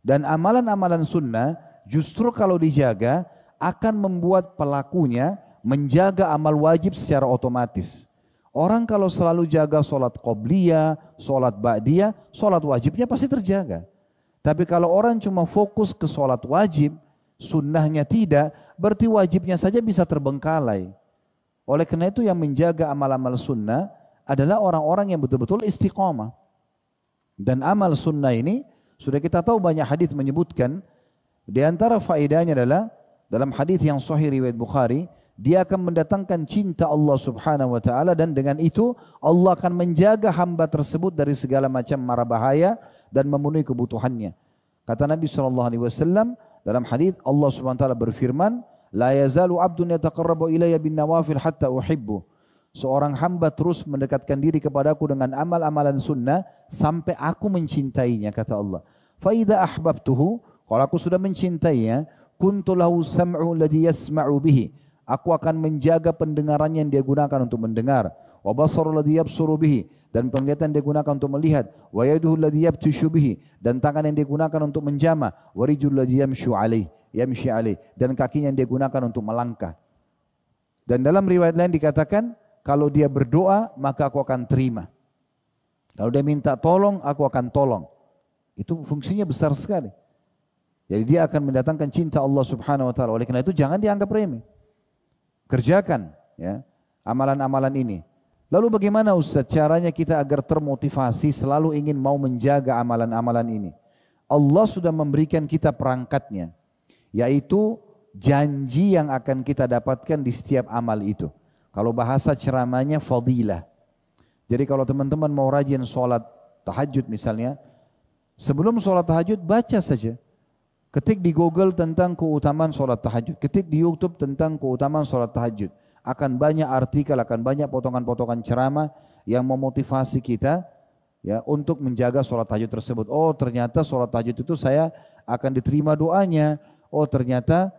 Dan amalan-amalan sunnah justru kalau dijaga akan membuat pelakunya menjaga amal wajib secara otomatis. Orang kalau selalu jaga sholat qobliyah, sholat ba'diyah, sholat wajibnya pasti terjaga. Tapi kalau orang cuma fokus ke sholat wajib, sunnahnya tidak, berarti wajibnya saja bisa terbengkalai. Oleh karena itu yang menjaga amal-amal sunnah adalah orang-orang yang betul-betul istiqamah. Dan amal sunnah ini sudah kita tahu banyak hadis menyebutkan, di antara faedahnya adalah dalam hadis yang sahih riwayat Bukhari, dia akan mendatangkan cinta Allah Subhanahu wa taala dan dengan itu Allah akan menjaga hamba tersebut dari segala macam mara bahaya dan memenuhi kebutuhannya. Kata Nabi SAW dalam hadis, Allah Subhanahu wa taala berfirman, la yazalu abdun yataqarrabu ilayya bin nawafil hatta uhibbu. Seorang hamba terus mendekatkan diri kepadaku dengan amal-amalan sunnah sampai aku mencintainya, kata Allah. Fa idza ahbabtuhu, kalau aku sudah mencintainya, kuntu lahu sam'u alladhi yasma'u bihi. Aku akan menjaga pendengarannya yang dia gunakan untuk mendengar. Wa basaru alladhi yabsuru bihi, dan penglihatan dia gunakan untuk melihat. Wa yaduhu alladhi yabtishu bihi, dan tangan yang dia gunakan untuk menjamah. Wa rijul alladhi yamshi alaih, dan kakinya yang dia gunakan untuk melangkah. Dan dalam riwayat lain dikatakan, kalau dia berdoa maka aku akan terima. Kalau dia minta tolong, aku akan tolong. Itu fungsinya besar sekali. Jadi dia akan mendatangkan cinta Allah Subhanahu wa taala. Oleh karena itu jangan dianggap remeh. Kerjakan ya amalan-amalan ini. Lalu bagaimana Ustaz caranya kita agar termotivasi selalu ingin mau menjaga amalan-amalan ini? Allah sudah memberikan kita perangkatnya, yaitu janji yang akan kita dapatkan di setiap amal itu. Kalau bahasa ceramahnya fadilah. Jadi kalau teman-teman mau rajin sholat tahajud misalnya, sebelum sholat tahajud baca saja. Ketik di Google tentang keutamaan sholat tahajud. Ketik di YouTube tentang keutamaan sholat tahajud. Akan banyak artikel, akan banyak potongan-potongan ceramah yang memotivasi kita ya untuk menjaga sholat tahajud tersebut. Oh ternyata sholat tahajud itu saya akan diterima doanya. Oh ternyata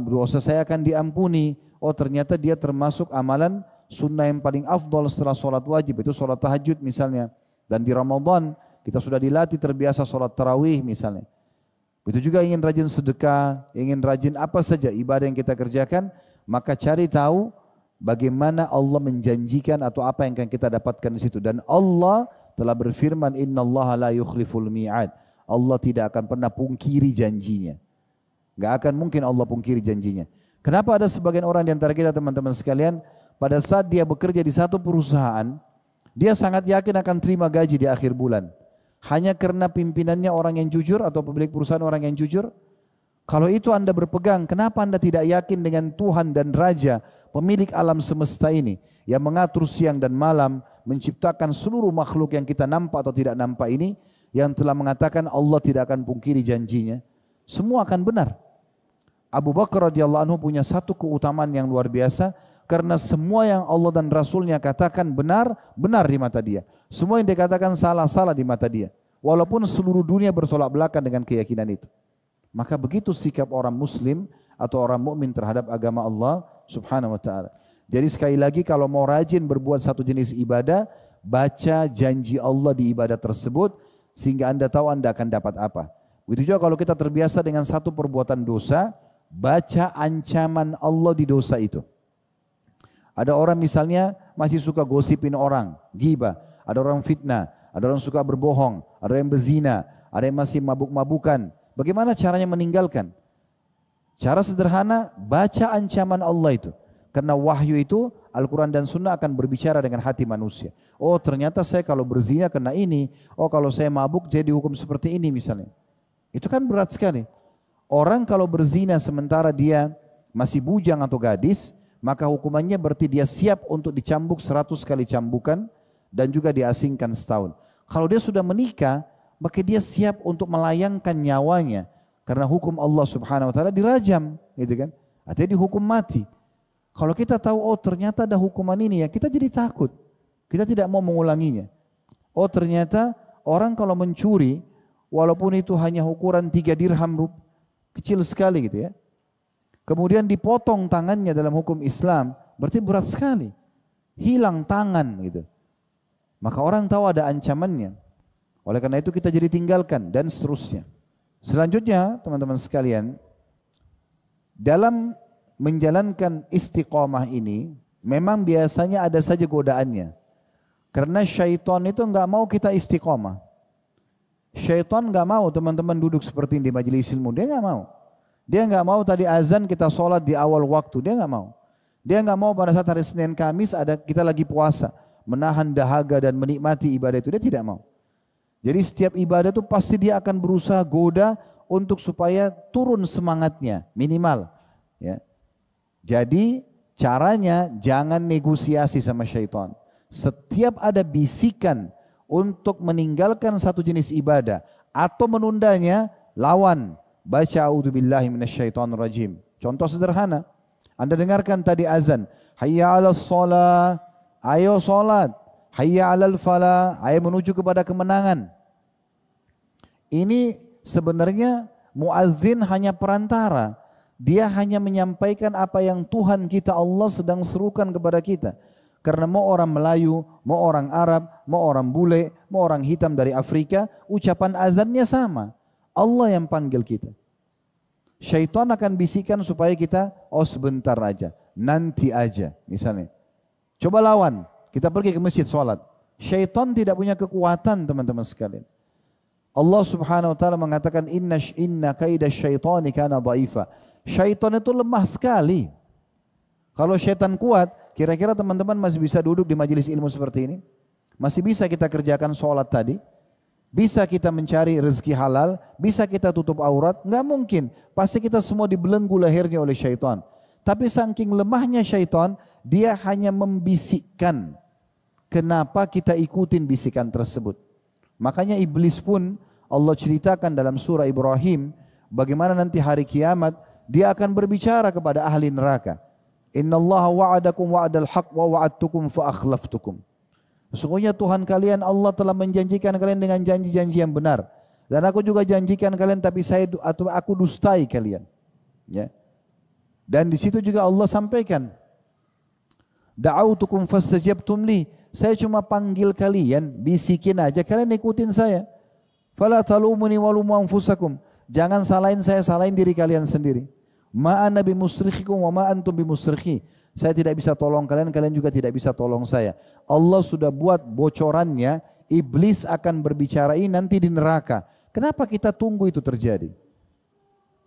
dosa saya akan diampuni. Oh ternyata dia termasuk amalan sunnah yang paling afdal setelah sholat wajib, itu sholat tahajud misalnya. Dan di Ramadan kita sudah dilatih terbiasa sholat tarawih misalnya. Begitu juga ingin rajin sedekah, ingin rajin apa saja ibadah yang kita kerjakan, maka cari tahu bagaimana Allah menjanjikan atau apa yang akan kita dapatkan di situ. Dan Allah telah berfirman, innallaha la yukhliful mi'ad. Allah tidak akan pernah pungkiri janjinya. Gak akan mungkin Allah pungkiri janjinya. Kenapa ada sebagian orang di antara kita teman-teman sekalian, pada saat dia bekerja di satu perusahaan, dia sangat yakin akan terima gaji di akhir bulan. Hanya karena pimpinannya orang yang jujur atau pemilik perusahaan orang yang jujur? Kalau itu Anda berpegang, kenapa Anda tidak yakin dengan Tuhan dan Raja, pemilik alam semesta ini, yang mengatur siang dan malam, menciptakan seluruh makhluk yang kita nampak atau tidak nampak ini, yang telah mengatakan Allah tidak akan pungkiri janjinya. Semua akan benar. Abu Bakar radhiyallahu anhu punya satu keutamaan yang luar biasa, karena semua yang Allah dan Rasulnya katakan benar, benar di mata dia. Semua yang dikatakan salah, salah di mata dia. Walaupun seluruh dunia bertolak belakang dengan keyakinan itu. Maka begitu sikap orang muslim atau orang mukmin terhadap agama Allah subhanahu wa ta'ala. Jadi sekali lagi kalau mau rajin berbuat satu jenis ibadah, baca janji Allah di ibadah tersebut sehingga Anda tahu Anda akan dapat apa. Begitu juga kalau kita terbiasa dengan satu perbuatan dosa, baca ancaman Allah di dosa itu. Ada orang misalnya masih suka gosipin orang, ghibah, ada orang fitnah, ada orang suka berbohong, ada yang berzina, ada yang masih mabuk-mabukan. Bagaimana caranya meninggalkan? Cara sederhana, baca ancaman Allah itu. Karena wahyu itu, Al-Quran dan Sunnah akan berbicara dengan hati manusia. Oh ternyata saya kalau berzina kena ini, oh kalau saya mabuk jadi hukum seperti ini misalnya. Itu kan berat sekali. Orang kalau berzina sementara dia masih bujang atau gadis, maka hukumannya berarti dia siap untuk dicambuk 100 kali cambukan dan juga diasingkan setahun. Kalau dia sudah menikah, maka dia siap untuk melayangkan nyawanya karena hukum Allah Subhanahu wa taala dirajam, gitu kan? Artinya dihukum mati. Kalau kita tahu oh ternyata ada hukuman ini ya, kita jadi takut. Kita tidak mau mengulanginya. Oh ternyata orang kalau mencuri walaupun itu hanya ukuran 3 dirham, kecil sekali gitu ya. Kemudian dipotong tangannya dalam hukum Islam, berarti berat sekali. Hilang tangan gitu. Maka orang tahu ada ancamannya. Oleh karena itu kita jadi tinggalkan dan seterusnya. Selanjutnya teman-teman sekalian, dalam menjalankan istiqomah ini, memang biasanya ada saja godaannya. Karena syaitan itu enggak mau kita istiqomah. Syaitan enggak mau teman-teman duduk seperti ini di majelis ilmu, dia enggak mau. Dia enggak mau tadi azan kita sholat di awal waktu, dia enggak mau. Dia enggak mau pada saat hari Senin Kamis ada kita lagi puasa, menahan dahaga dan menikmati ibadah itu, dia tidak mau. Jadi setiap ibadah itu pasti dia akan berusaha goda untuk supaya turun semangatnya, minimal. Ya. Jadi caranya jangan negosiasi sama syaitan. Setiap ada bisikan untuk meninggalkan satu jenis ibadah atau menundanya, lawan. Baca a'udzubillahi minasyaitonirrajim. Contoh sederhana, Anda dengarkan tadi azan, hayya 'alas shalah, ayo salat, hayya 'alal falah, ayo menuju kepada kemenangan. Ini sebenarnya muazzin hanya perantara. Dia hanya menyampaikan apa yang Tuhan kita Allah sedang serukan kepada kita. Karena mau orang Melayu, mau orang Arab, mau orang bule, mau orang hitam dari Afrika, ucapan azannya sama. Allah yang panggil kita. Syaitan akan bisikan supaya kita, oh sebentar aja, nanti aja misalnya. Coba lawan, kita pergi ke masjid sholat. Syaitan tidak punya kekuatan teman-teman sekalian. Allah subhanahu wa ta'ala mengatakan, inna kaida syaitani kana dha'ifa. Syaitan itu lemah sekali. Kalau syaitan kuat, kira-kira teman-teman masih bisa duduk di majelis ilmu seperti ini? Masih bisa kita kerjakan sholat tadi? Bisa kita mencari rezeki halal? Bisa kita tutup aurat? Enggak mungkin. Pasti kita semua dibelenggu lahirnya oleh syaitan. Tapi saking lemahnya syaitan, dia hanya membisikkan. Kenapa kita ikutin bisikan tersebut? Makanya iblis pun Allah ceritakan dalam surah Ibrahim, bagaimana nanti hari kiamat, dia akan berbicara kepada ahli neraka. Innallaha wa'adakum wa'adal haq wa wa'adtukum fa akhlaftukum. Sesungguhnya Tuhan kalian Allah telah menjanjikan kalian dengan janji-janji yang benar. Dan aku juga janjikan kalian tapi aku dustai kalian. Ya. Dan di situ juga Allah sampaikan, da'autukum fastajabtum li. Saya cuma panggil kalian, bisikin aja, kalian ikutin saya. Fala talumuni walumu anfusakum. Jangan salahin saya, salahin diri kalian sendiri. Ma ana bimusrikhikum wa ma antum bimusrikhi. Saya tidak bisa tolong kalian, kalian juga tidak bisa tolong saya. Allah sudah buat bocorannya, iblis akan berbicara ini nanti di neraka. Kenapa kita tunggu itu terjadi?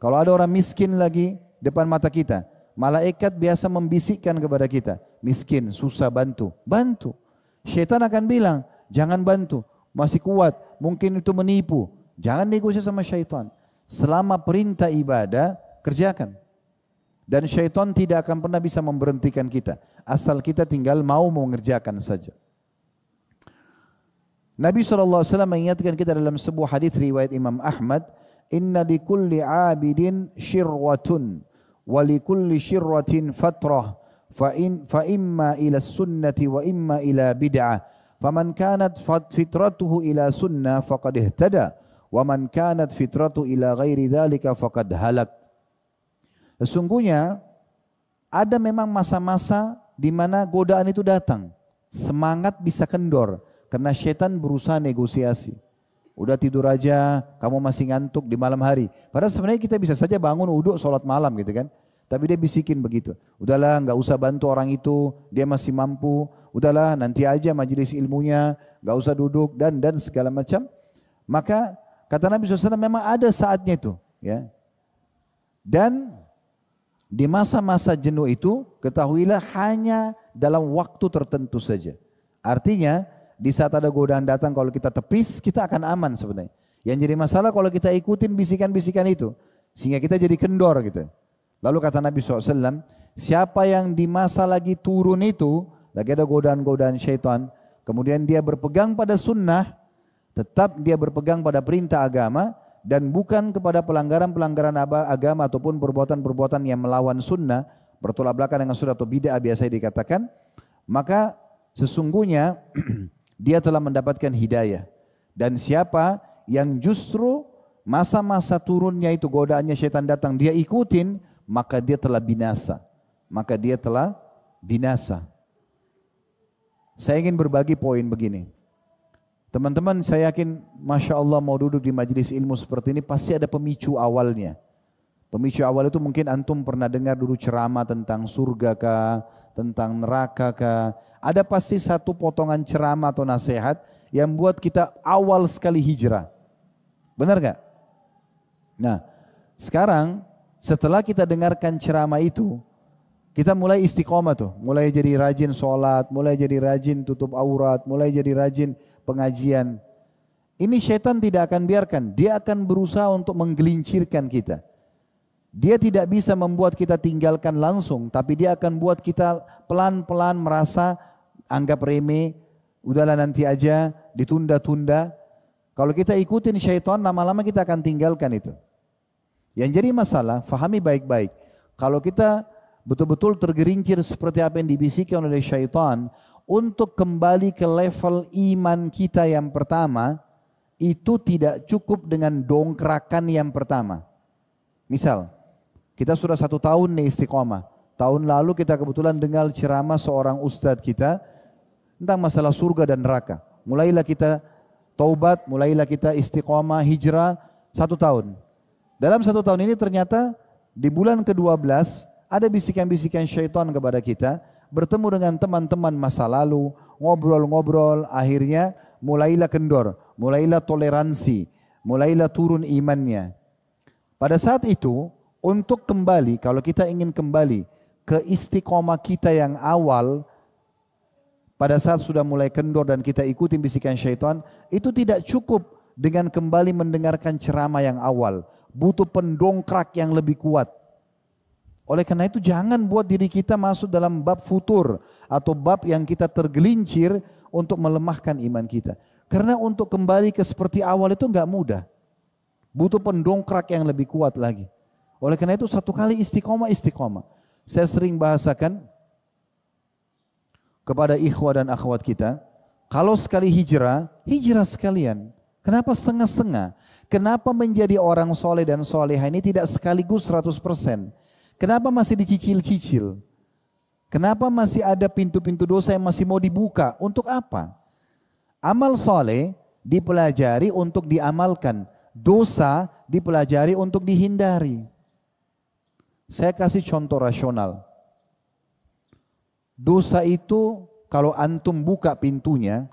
Kalau ada orang miskin lagi depan mata kita, malaikat biasa membisikkan kepada kita, miskin, susah, bantu. Bantu. Syaitan akan bilang, jangan bantu, masih kuat, mungkin itu menipu. Jangan negosiasi sama syaitan. Selama perintah ibadah, kerjakan. Dan syaitan tidak akan pernah bisa memberhentikan kita. Asal kita tinggal mau mengerjakan saja. Nabi SAW mengingatkan kita dalam sebuah hadis riwayat Imam Ahmad, Inna di kulli abidin syirwatun, wa li kulli syirwatin fatrah, fa imma ila sunnati wa imma ila bid'ah. Faman kanat fitratuhu ila sunnah faqad ihtada, wa man kanat fitratuhu ila ghairi dhalika faqad halak. Sesungguhnya ada memang masa-masa di mana godaan itu datang. Semangat bisa kendor karena syaitan berusaha negosiasi. Udah tidur aja, kamu masih ngantuk di malam hari. Padahal sebenarnya kita bisa saja bangun uduk sholat malam gitu kan. Tapi dia bisikin begitu. Udahlah nggak usah bantu orang itu, dia masih mampu. Udahlah nanti aja majelis ilmunya, nggak usah duduk dan segala macam. Maka kata Nabi SAW memang ada saatnya itu. Ya. Dan di masa-masa jenuh itu, ketahuilah hanya dalam waktu tertentu saja. Artinya, di saat ada godaan datang, kalau kita tepis, kita akan aman sebenarnya. Yang jadi masalah kalau kita ikutin bisikan-bisikan itu, sehingga kita jadi kendor gitu. Lalu kata Nabi SAW, siapa yang di masa lagi turun itu, lagi ada godaan-godaan syaitan, kemudian dia berpegang pada sunnah, tetap dia berpegang pada perintah agama, dan bukan kepada pelanggaran-pelanggaran agama ataupun perbuatan-perbuatan yang melawan sunnah, bertolak belakang dengan sunnah atau bid'ah biasa dikatakan, maka sesungguhnya dia telah mendapatkan hidayah. Dan siapa yang justru masa-masa turunnya itu godaannya syaitan datang, dia ikutin, maka dia telah binasa. Maka dia telah binasa. Saya ingin berbagi poin begini. Teman-teman, saya yakin Masya Allah mau duduk di majelis ilmu seperti ini pasti ada pemicu awalnya. Pemicu awal itu mungkin antum pernah dengar dulu ceramah tentang surga kah, tentang neraka kah. Ada pasti satu potongan ceramah atau nasihat yang buat kita awal sekali hijrah. Benar gak? Nah, sekarang setelah kita dengarkan ceramah itu, kita mulai istiqomah tuh, mulai jadi rajin sholat, mulai jadi rajin tutup aurat, mulai jadi rajin pengajian. Ini syaitan tidak akan biarkan, dia akan berusaha untuk menggelincirkan kita. Dia tidak bisa membuat kita tinggalkan langsung, tapi dia akan buat kita pelan-pelan merasa anggap remeh, udahlah nanti aja, ditunda-tunda. Kalau kita ikutin syaitan, lama-lama kita akan tinggalkan itu. Yang jadi masalah, fahami baik-baik. Kalau kita betul-betul tergerincir seperti apa yang dibisikkan oleh syaitan, untuk kembali ke level iman kita yang pertama, itu tidak cukup dengan dongkrakan yang pertama. Misal, kita sudah 1 tahun nih istiqomah. Tahun lalu kita kebetulan dengar ceramah seorang ustadz kita tentang masalah surga dan neraka. Mulailah kita taubat, mulailah kita istiqomah, hijrah 1 tahun. Dalam 1 tahun ini ternyata di bulan ke-12 ada bisikan-bisikan syaitan kepada kita, bertemu dengan teman-teman masa lalu, ngobrol-ngobrol, akhirnya mulailah kendor, mulailah toleransi, mulailah turun imannya. Pada saat itu, untuk kembali, kalau kita ingin kembali ke istiqomah kita yang awal, pada saat sudah mulai kendor dan kita ikuti bisikan syaitan, itu tidak cukup dengan kembali mendengarkan ceramah yang awal. Butuh pendongkrak yang lebih kuat. Oleh karena itu jangan buat diri kita masuk dalam bab futur atau bab yang kita tergelincir untuk melemahkan iman kita. Karena untuk kembali ke seperti awal itu enggak mudah. Butuh pendongkrak yang lebih kuat lagi. Oleh karena itu 1 kali istiqomah. Saya sering bahasakan kepada ikhwah dan akhwat kita, kalau sekali hijrah sekalian. Kenapa setengah-setengah? Kenapa menjadi orang soleh dan solehah ini tidak sekaligus 100%? Kenapa masih dicicil-cicil? Kenapa masih ada pintu-pintu dosa yang masih mau dibuka? Untuk apa? Amal soleh dipelajari untuk diamalkan, dosa dipelajari untuk dihindari. Saya kasih contoh rasional. Dosa itu kalau antum buka pintunya,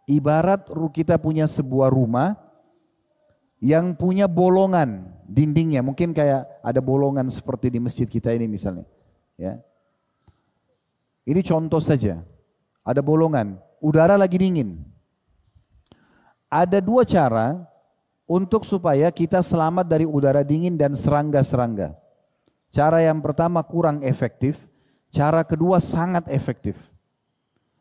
ibarat kita punya sebuah rumah yang punya bolongan dindingnya. Mungkin kayak ada bolongan seperti di masjid kita ini misalnya. Ya. Ini contoh saja. Ada bolongan, udara lagi dingin. Ada dua cara untuk supaya kita selamat dari udara dingin dan serangga-serangga. Cara yang pertama kurang efektif, cara kedua sangat efektif.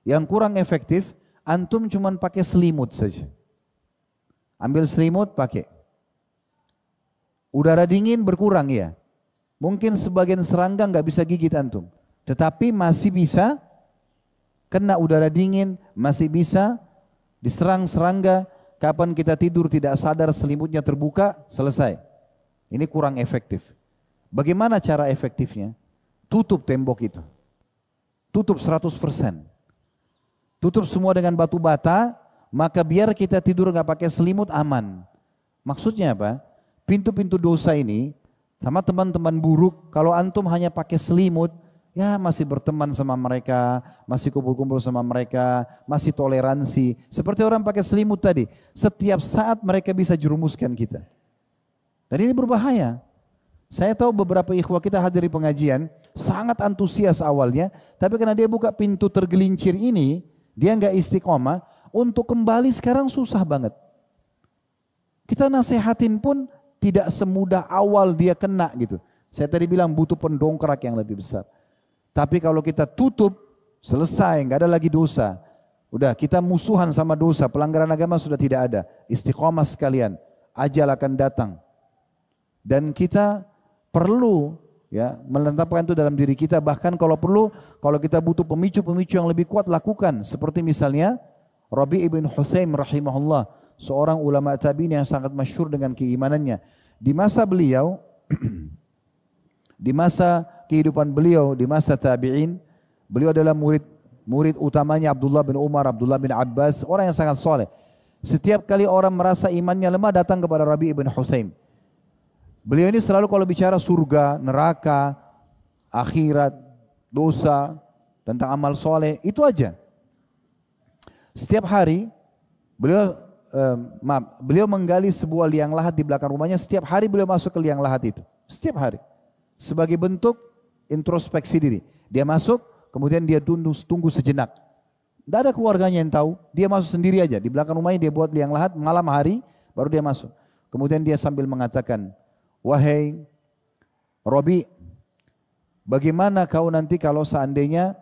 Yang kurang efektif, antum cuma pakai selimut saja. Ambil selimut pakai. Udara dingin berkurang ya. Mungkin sebagian serangga nggak bisa gigit antum. Tetapi masih bisa kena udara dingin, masih bisa diserang serangga. Kapan kita tidur tidak sadar selimutnya terbuka, selesai. Ini kurang efektif. Bagaimana cara efektifnya? Tutup tembok itu. Tutup 100%. Tutup semua dengan batu bata, maka biar kita tidur nggak pakai selimut aman. Maksudnya apa? Pintu-pintu dosa ini sama teman-teman buruk, kalau antum hanya pakai selimut, ya masih berteman sama mereka, masih kumpul-kumpul sama mereka, masih toleransi. Seperti orang pakai selimut tadi, setiap saat mereka bisa jerumuskan kita. Dan ini berbahaya. Saya tahu beberapa ikhwah kita hadir di pengajian, sangat antusias awalnya, tapi karena dia buka pintu tergelincir ini, dia nggak istiqomah, untuk kembali sekarang susah banget. Kita nasihatin pun tidak semudah awal dia kena gitu. Saya tadi bilang butuh pendongkrak yang lebih besar. Tapi kalau kita tutup, selesai, nggak ada lagi dosa. Udah kita musuhan sama dosa, pelanggaran agama sudah tidak ada. Istiqomah sekalian, ajal akan datang. Dan kita perlu ya menetapkan itu dalam diri kita. Bahkan kalau perlu, kalau kita butuh pemicu-pemicu yang lebih kuat, lakukan. Seperti misalnya Rabi' ibn Hutsaim rahimahullah, seorang ulama tabi'in yang sangat masyhur dengan keimanannya. Di masa beliau, di masa kehidupan beliau, di masa tabi'in, beliau adalah murid utamanya Abdullah bin Umar, Abdullah bin Abbas, orang yang sangat soleh. Setiap kali orang merasa imannya lemah datang kepada Rabi' ibn Hutsaim. Beliau ini selalu kalau bicara surga, neraka, akhirat, dosa, tentang amal soleh, itu aja. Setiap hari beliau menggali sebuah liang lahat di belakang rumahnya. Setiap hari beliau masuk ke liang lahat itu. Setiap hari. Sebagai bentuk introspeksi diri. Dia masuk, kemudian dia tunggu sejenak. Tidak ada keluarganya yang tahu. Dia masuk sendiri aja. Di belakang rumahnya dia buat liang lahat, malam hari baru dia masuk. Kemudian dia sambil mengatakan, wahai Rabi', bagaimana kau nanti kalau seandainya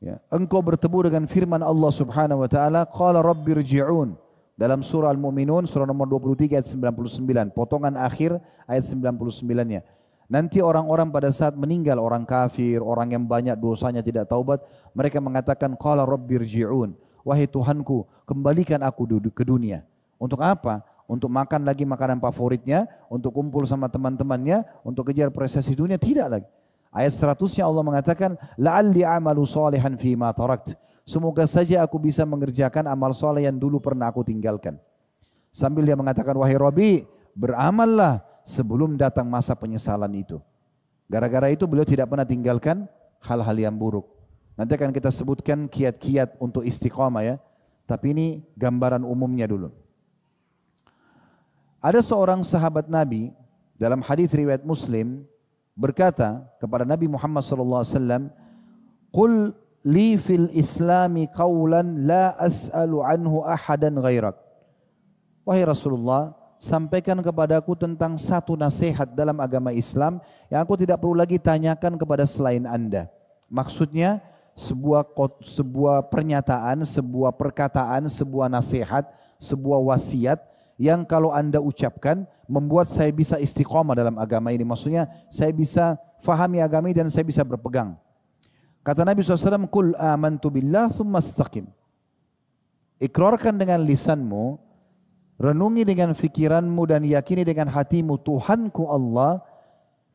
ya, engkau bertemu dengan firman Allah subhanahu wa ta'ala, qala rabbirji'un, dalam surah Al-Mu'minun, surah nomor 23 ayat 99, potongan akhir ayat 99-nya. Nanti orang-orang pada saat meninggal, orang kafir, orang yang banyak dosanya tidak taubat, mereka mengatakan, qala rabbirji'un, wahai Tuhanku, kembalikan aku ke dunia. Untuk apa? Untuk makan lagi makanan favoritnya, untuk kumpul sama teman-temannya, untuk kejar prestasi dunia, tidak lagi. Ayat 100-nya Allah mengatakan, la'alli amalu salihan fima tarakt. Semoga saja aku bisa mengerjakan amal soleh yang dulu pernah aku tinggalkan. Sambil dia mengatakan, wahai Rabi', beramallah sebelum datang masa penyesalan itu. Gara-gara itu beliau tidak pernah tinggalkan hal-hal yang buruk. Nanti akan kita sebutkan kiat-kiat untuk istiqamah ya. Tapi ini gambaran umumnya dulu. Ada seorang sahabat Nabi dalam hadis riwayat Muslim berkata kepada Nabi Muhammad SAW, "Qul li fil Islami qawlan la as'alu anhu ahadan ghairak." Wahai Rasulullah, sampaikan kepadaku tentang satu nasihat dalam agama Islam yang aku tidak perlu lagi tanyakan kepada selain Anda. Maksudnya sebuah pernyataan, sebuah perkataan, sebuah nasihat, sebuah wasiat yang kalau Anda ucapkan membuat saya bisa istiqomah dalam agama ini. Maksudnya saya bisa fahami agama ini dan saya bisa berpegang. Kata Nabi SAW, "Qul amantu billah thumma istaqim." Ikrarkan dengan lisanmu, renungi dengan fikiranmu dan yakini dengan hatimu, Tuhanku Allah,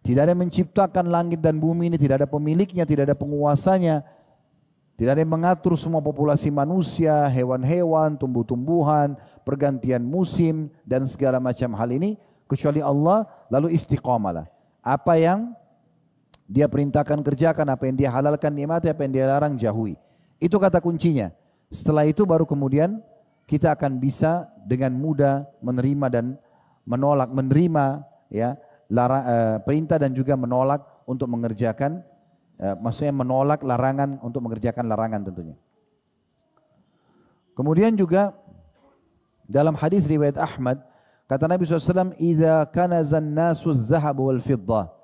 tidak ada yang menciptakan langit dan bumi ini, tidak ada pemiliknya, tidak ada penguasanya. Tidak ada yang mengatur semua populasi manusia, hewan-hewan, tumbuh-tumbuhan, pergantian musim dan segala macam hal ini kecuali Allah. Lalu istiqamalah. Apa yang Dia perintahkan kerjakan, apa yang Dia halalkan nikmati, apa yang Dia larang jauhi. Itu kata kuncinya. Setelah itu baru kemudian kita akan bisa dengan mudah menerima dan menolak, menerima ya perintah dan juga menolak untuk mengerjakan, maksudnya menolak larangan untuk mengerjakan larangan tentunya. Kemudian juga dalam hadis riwayat Ahmad, kata Nabi SAW, "Idza kanazan nasu dzahab wal fiddah."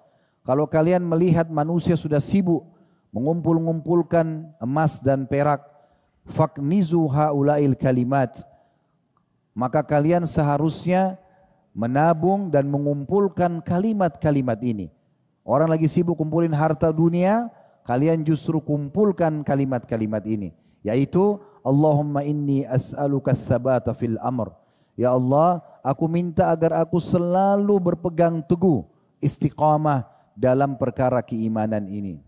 Kalau kalian melihat manusia sudah sibuk mengumpul-ngumpulkan emas dan perak, faknizu haulail kalimat, maka kalian seharusnya menabung dan mengumpulkan kalimat-kalimat ini. Orang lagi sibuk kumpulin harta dunia, kalian justru kumpulkan kalimat-kalimat ini, yaitu Allahumma inni as'aluka tsabata fil amr. Ya Allah, aku minta agar aku selalu berpegang teguh, istiqamah dalam perkara keimanan ini.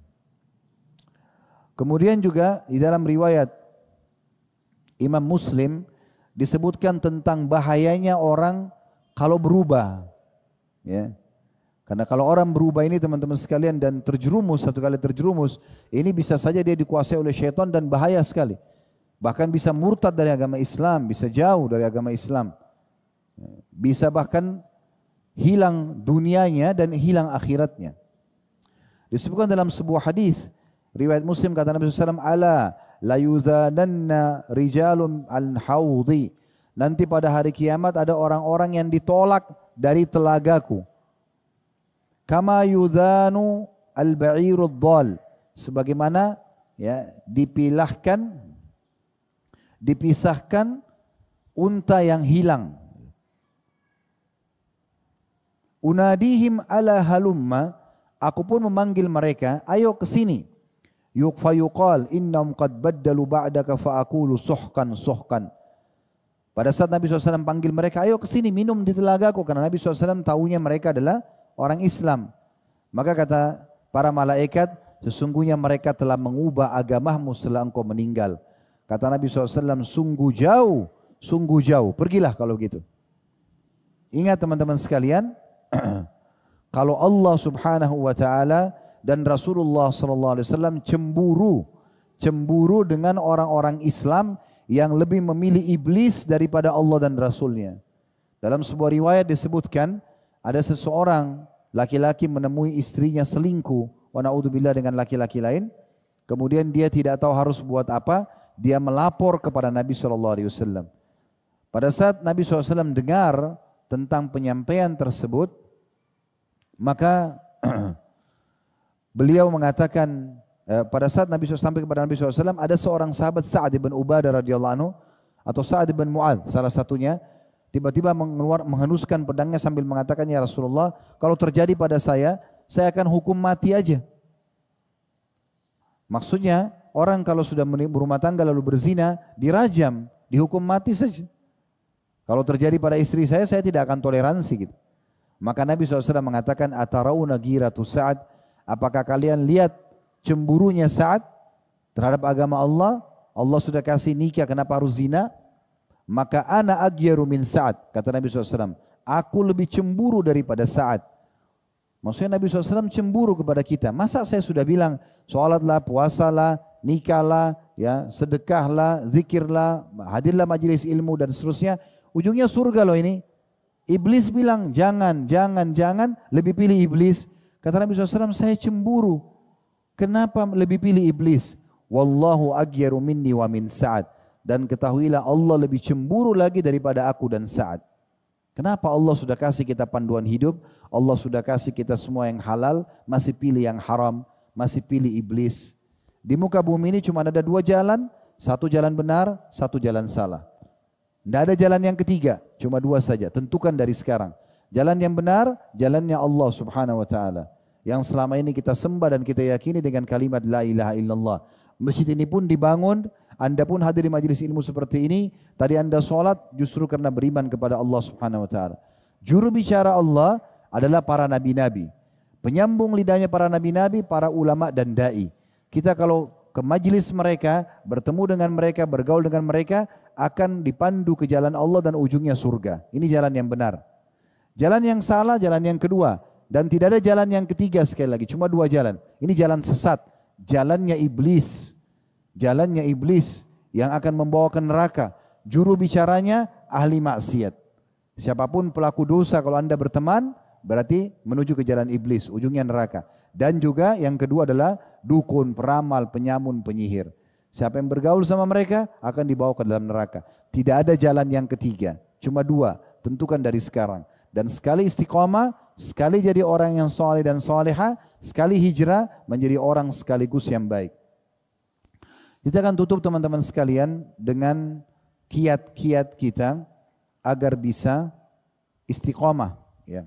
Kemudian juga di dalam riwayat Imam Muslim disebutkan tentang bahayanya orang kalau berubah, ya. Karena kalau orang berubah ini teman-teman sekalian dan terjerumus, satu kali terjerumus, ini bisa saja dia dikuasai oleh syaitan dan bahaya sekali. Bahkan bisa murtad dari agama Islam, bisa jauh dari agama Islam. Bisa bahkan hilang dunianya dan hilang akhiratnya. Disebutkan dalam sebuah hadis riwayat Muslim, kata Nabi SAW, "Ala la yudhananna rijalun al-hawdi." Nanti pada hari kiamat ada orang-orang yang ditolak dari telagaku. Kama yudhanu al-ba'irud dhal, sebagaimana ya dipisahkan unta yang hilang. Unadihim ala halumma, aku pun memanggil mereka, ayo ke sini. Fayuqal innahum qad baddalu ba'daka fa'aqulu suhkan suhkan. Pada saat Nabi SAW panggil mereka, ayo ke sini minum di telagaku, karena Nabi SAW tahunya mereka adalah orang Islam. Maka kata para malaikat, sesungguhnya mereka telah mengubah agamamu setelah engkau meninggal. Kata Nabi SAW, sungguh jauh, pergilah kalau gitu. Ingat teman-teman sekalian, kalau Allah Subhanahu wa taala dan Rasulullah sallallahu alaihi wasallam cemburu dengan orang-orang Islam yang lebih memilih iblis daripada Allah dan Rasulnya. Dalam sebuah riwayat disebutkan ada seseorang laki-laki menemui istrinya selingkuh, wa naudzubillah, dengan laki-laki lain. Kemudian dia tidak tahu harus buat apa, dia melapor kepada Nabi SAW. Pada saat Nabi SAW dengar tentang penyampaian tersebut, maka beliau mengatakan, pada saat Nabi SAW sampai kepada Nabi SAW, ada seorang sahabat Sa'ad bin Ubadah radhiyallahu anhu atau Sa'ad bin Mu'adz salah satunya, tiba-tiba menghenuskan pedangnya sambil mengatakan, ya Rasulullah, kalau terjadi pada saya akan hukum mati aja. Maksudnya orang kalau sudah berumah tangga lalu berzina, dirajam, dihukum mati saja. Kalau terjadi pada istri saya tidak akan toleransi gitu. Maka Nabi SAW mengatakan, atarauna giratu Sa'ad, apakah kalian lihat cemburunya Sa'ad terhadap agama Allah? Allah sudah kasih nikah, kenapa harus zina? Maka ana agyaru min Sa'ad, kata Nabi SAW, aku lebih cemburu daripada Sa'ad. Maksudnya Nabi SAW cemburu kepada kita. Masa saya sudah bilang sholatlah, puasalah, nikahlah, ya, sedekahlah, zikirlah, hadirlah majelis ilmu dan seterusnya, ujungnya surga loh ini. Iblis bilang jangan, lebih pilih iblis. Kata Nabi SAW, saya cemburu. Kenapa lebih pilih iblis? Wallahu aghyaru minni wa min Sa'ad. Dan ketahuilah Allah lebih cemburu lagi daripada aku dan Sa'ad. Kenapa Allah sudah kasih kita panduan hidup, Allah sudah kasih kita semua yang halal, masih pilih yang haram, masih pilih iblis. Di muka bumi ini cuma ada dua jalan, satu jalan benar, satu jalan salah. Tidak ada jalan yang ketiga, cuma dua saja. Tentukan dari sekarang. Jalan yang benar, jalannya Allah Subhanahu wa taala. Yang selama ini kita sembah dan kita yakini dengan kalimat la ilaha illallah. Masjid ini pun dibangun, Anda pun hadir di majelis ilmu seperti ini. Tadi Anda sholat justru karena beriman kepada Allah Subhanahu wa taala. Juru bicara Allah adalah para nabi-nabi. Penyambung lidahnya para nabi-nabi, para ulama dan dai. Kita kalau ke majelis mereka, bertemu dengan mereka, bergaul dengan mereka, akan dipandu ke jalan Allah dan ujungnya surga. Ini jalan yang benar. Jalan yang salah, jalan yang kedua. Dan tidak ada jalan yang ketiga sekali lagi, cuma dua jalan. Ini jalan sesat, jalannya iblis. Jalannya iblis yang akan membawa ke neraka. Juru bicaranya ahli maksiat. Siapapun pelaku dosa kalau Anda berteman, berarti menuju ke jalan iblis, ujungnya neraka. Dan juga yang kedua adalah dukun, peramal, penyamun, penyihir. Siapa yang bergaul sama mereka akan dibawa ke dalam neraka. Tidak ada jalan yang ketiga, cuma dua, tentukan dari sekarang. Dan sekali istiqomah, sekali jadi orang yang soleh dan soleha, sekali hijrah menjadi orang sekaligus yang baik. Kita akan tutup teman-teman sekalian dengan kiat-kiat kita agar bisa istiqomah. Ya.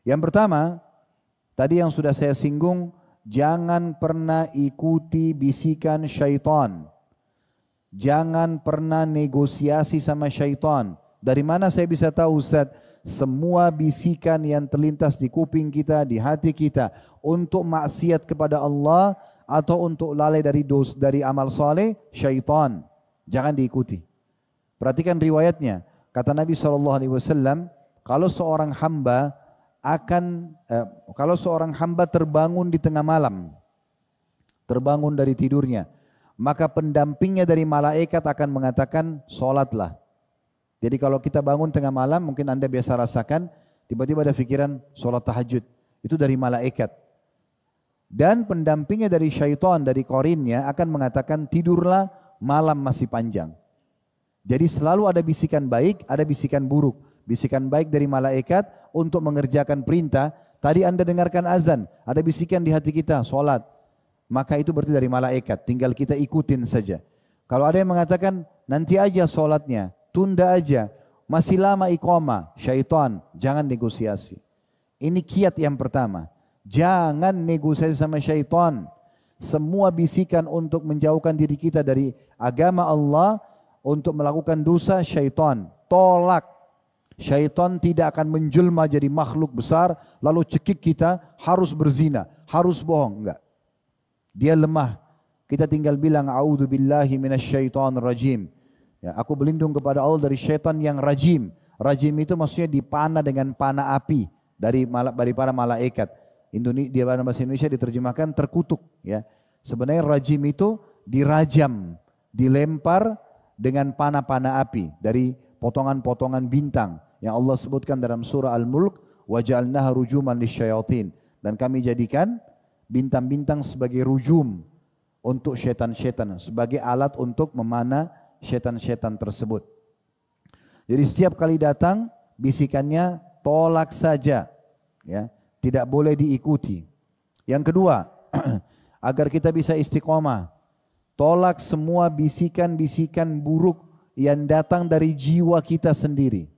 Yang pertama, tadi yang sudah saya singgung, jangan pernah ikuti bisikan syaitan. Jangan pernah negosiasi sama syaitan. Dari mana saya bisa tahu Ustaz? Semua bisikan yang terlintas di kuping kita, di hati kita untuk maksiat kepada Allah atau untuk lalai dari amal soleh, syaitan. Jangan diikuti. Perhatikan riwayatnya. Kata Nabi SAW, kalau seorang hamba terbangun di tengah malam, terbangun dari tidurnya, maka pendampingnya dari malaikat akan mengatakan, sholatlah. Jadi kalau kita bangun tengah malam, mungkin Anda biasa rasakan, tiba-tiba ada pikiran sholat tahajud. Itu dari malaikat. Dan pendampingnya dari syaitan, dari korinnya akan mengatakan, tidurlah, malam masih panjang. Jadi selalu ada bisikan baik, ada bisikan buruk. Bisikan baik dari malaikat untuk mengerjakan perintah. Tadi Anda dengarkan azan, ada bisikan di hati kita, sholat. Maka itu berarti dari malaikat, tinggal kita ikutin saja. Kalau ada yang mengatakan, nanti aja sholatnya, tunda aja, masih lama iqamah, syaitan, jangan negosiasi. Ini kiat yang pertama, jangan negosiasi sama syaitan. Semua bisikan untuk menjauhkan diri kita dari agama Allah, untuk melakukan dosa, syaitan, tolak. Syaitan tidak akan menjelma jadi makhluk besar, lalu cekik kita harus berzina, harus bohong, enggak. Dia lemah. Kita tinggal bilang, a'udzubillahi minasyaitonir rajim. Ya, aku berlindung kepada Allah dari syaitan yang rajim. Rajim itu maksudnya dipana dengan panah api dari para malaikat. Di bahasa Indonesia diterjemahkan terkutuk. Ya, sebenarnya rajim itu dirajam, dilempar dengan panah-panah api dari potongan-potongan bintang yang Allah sebutkan dalam surah Al-Mulk, waja'alnaha rujuman lisyayatin, dan kami jadikan bintang-bintang sebagai rujum untuk syaitan-syaitan, sebagai alat untuk memanah syaitan-syaitan tersebut. Jadi setiap kali datang bisikannya tolak saja, ya, tidak boleh diikuti. Yang kedua, agar kita bisa istiqomah, tolak semua bisikan-bisikan buruk yang datang dari jiwa kita sendiri.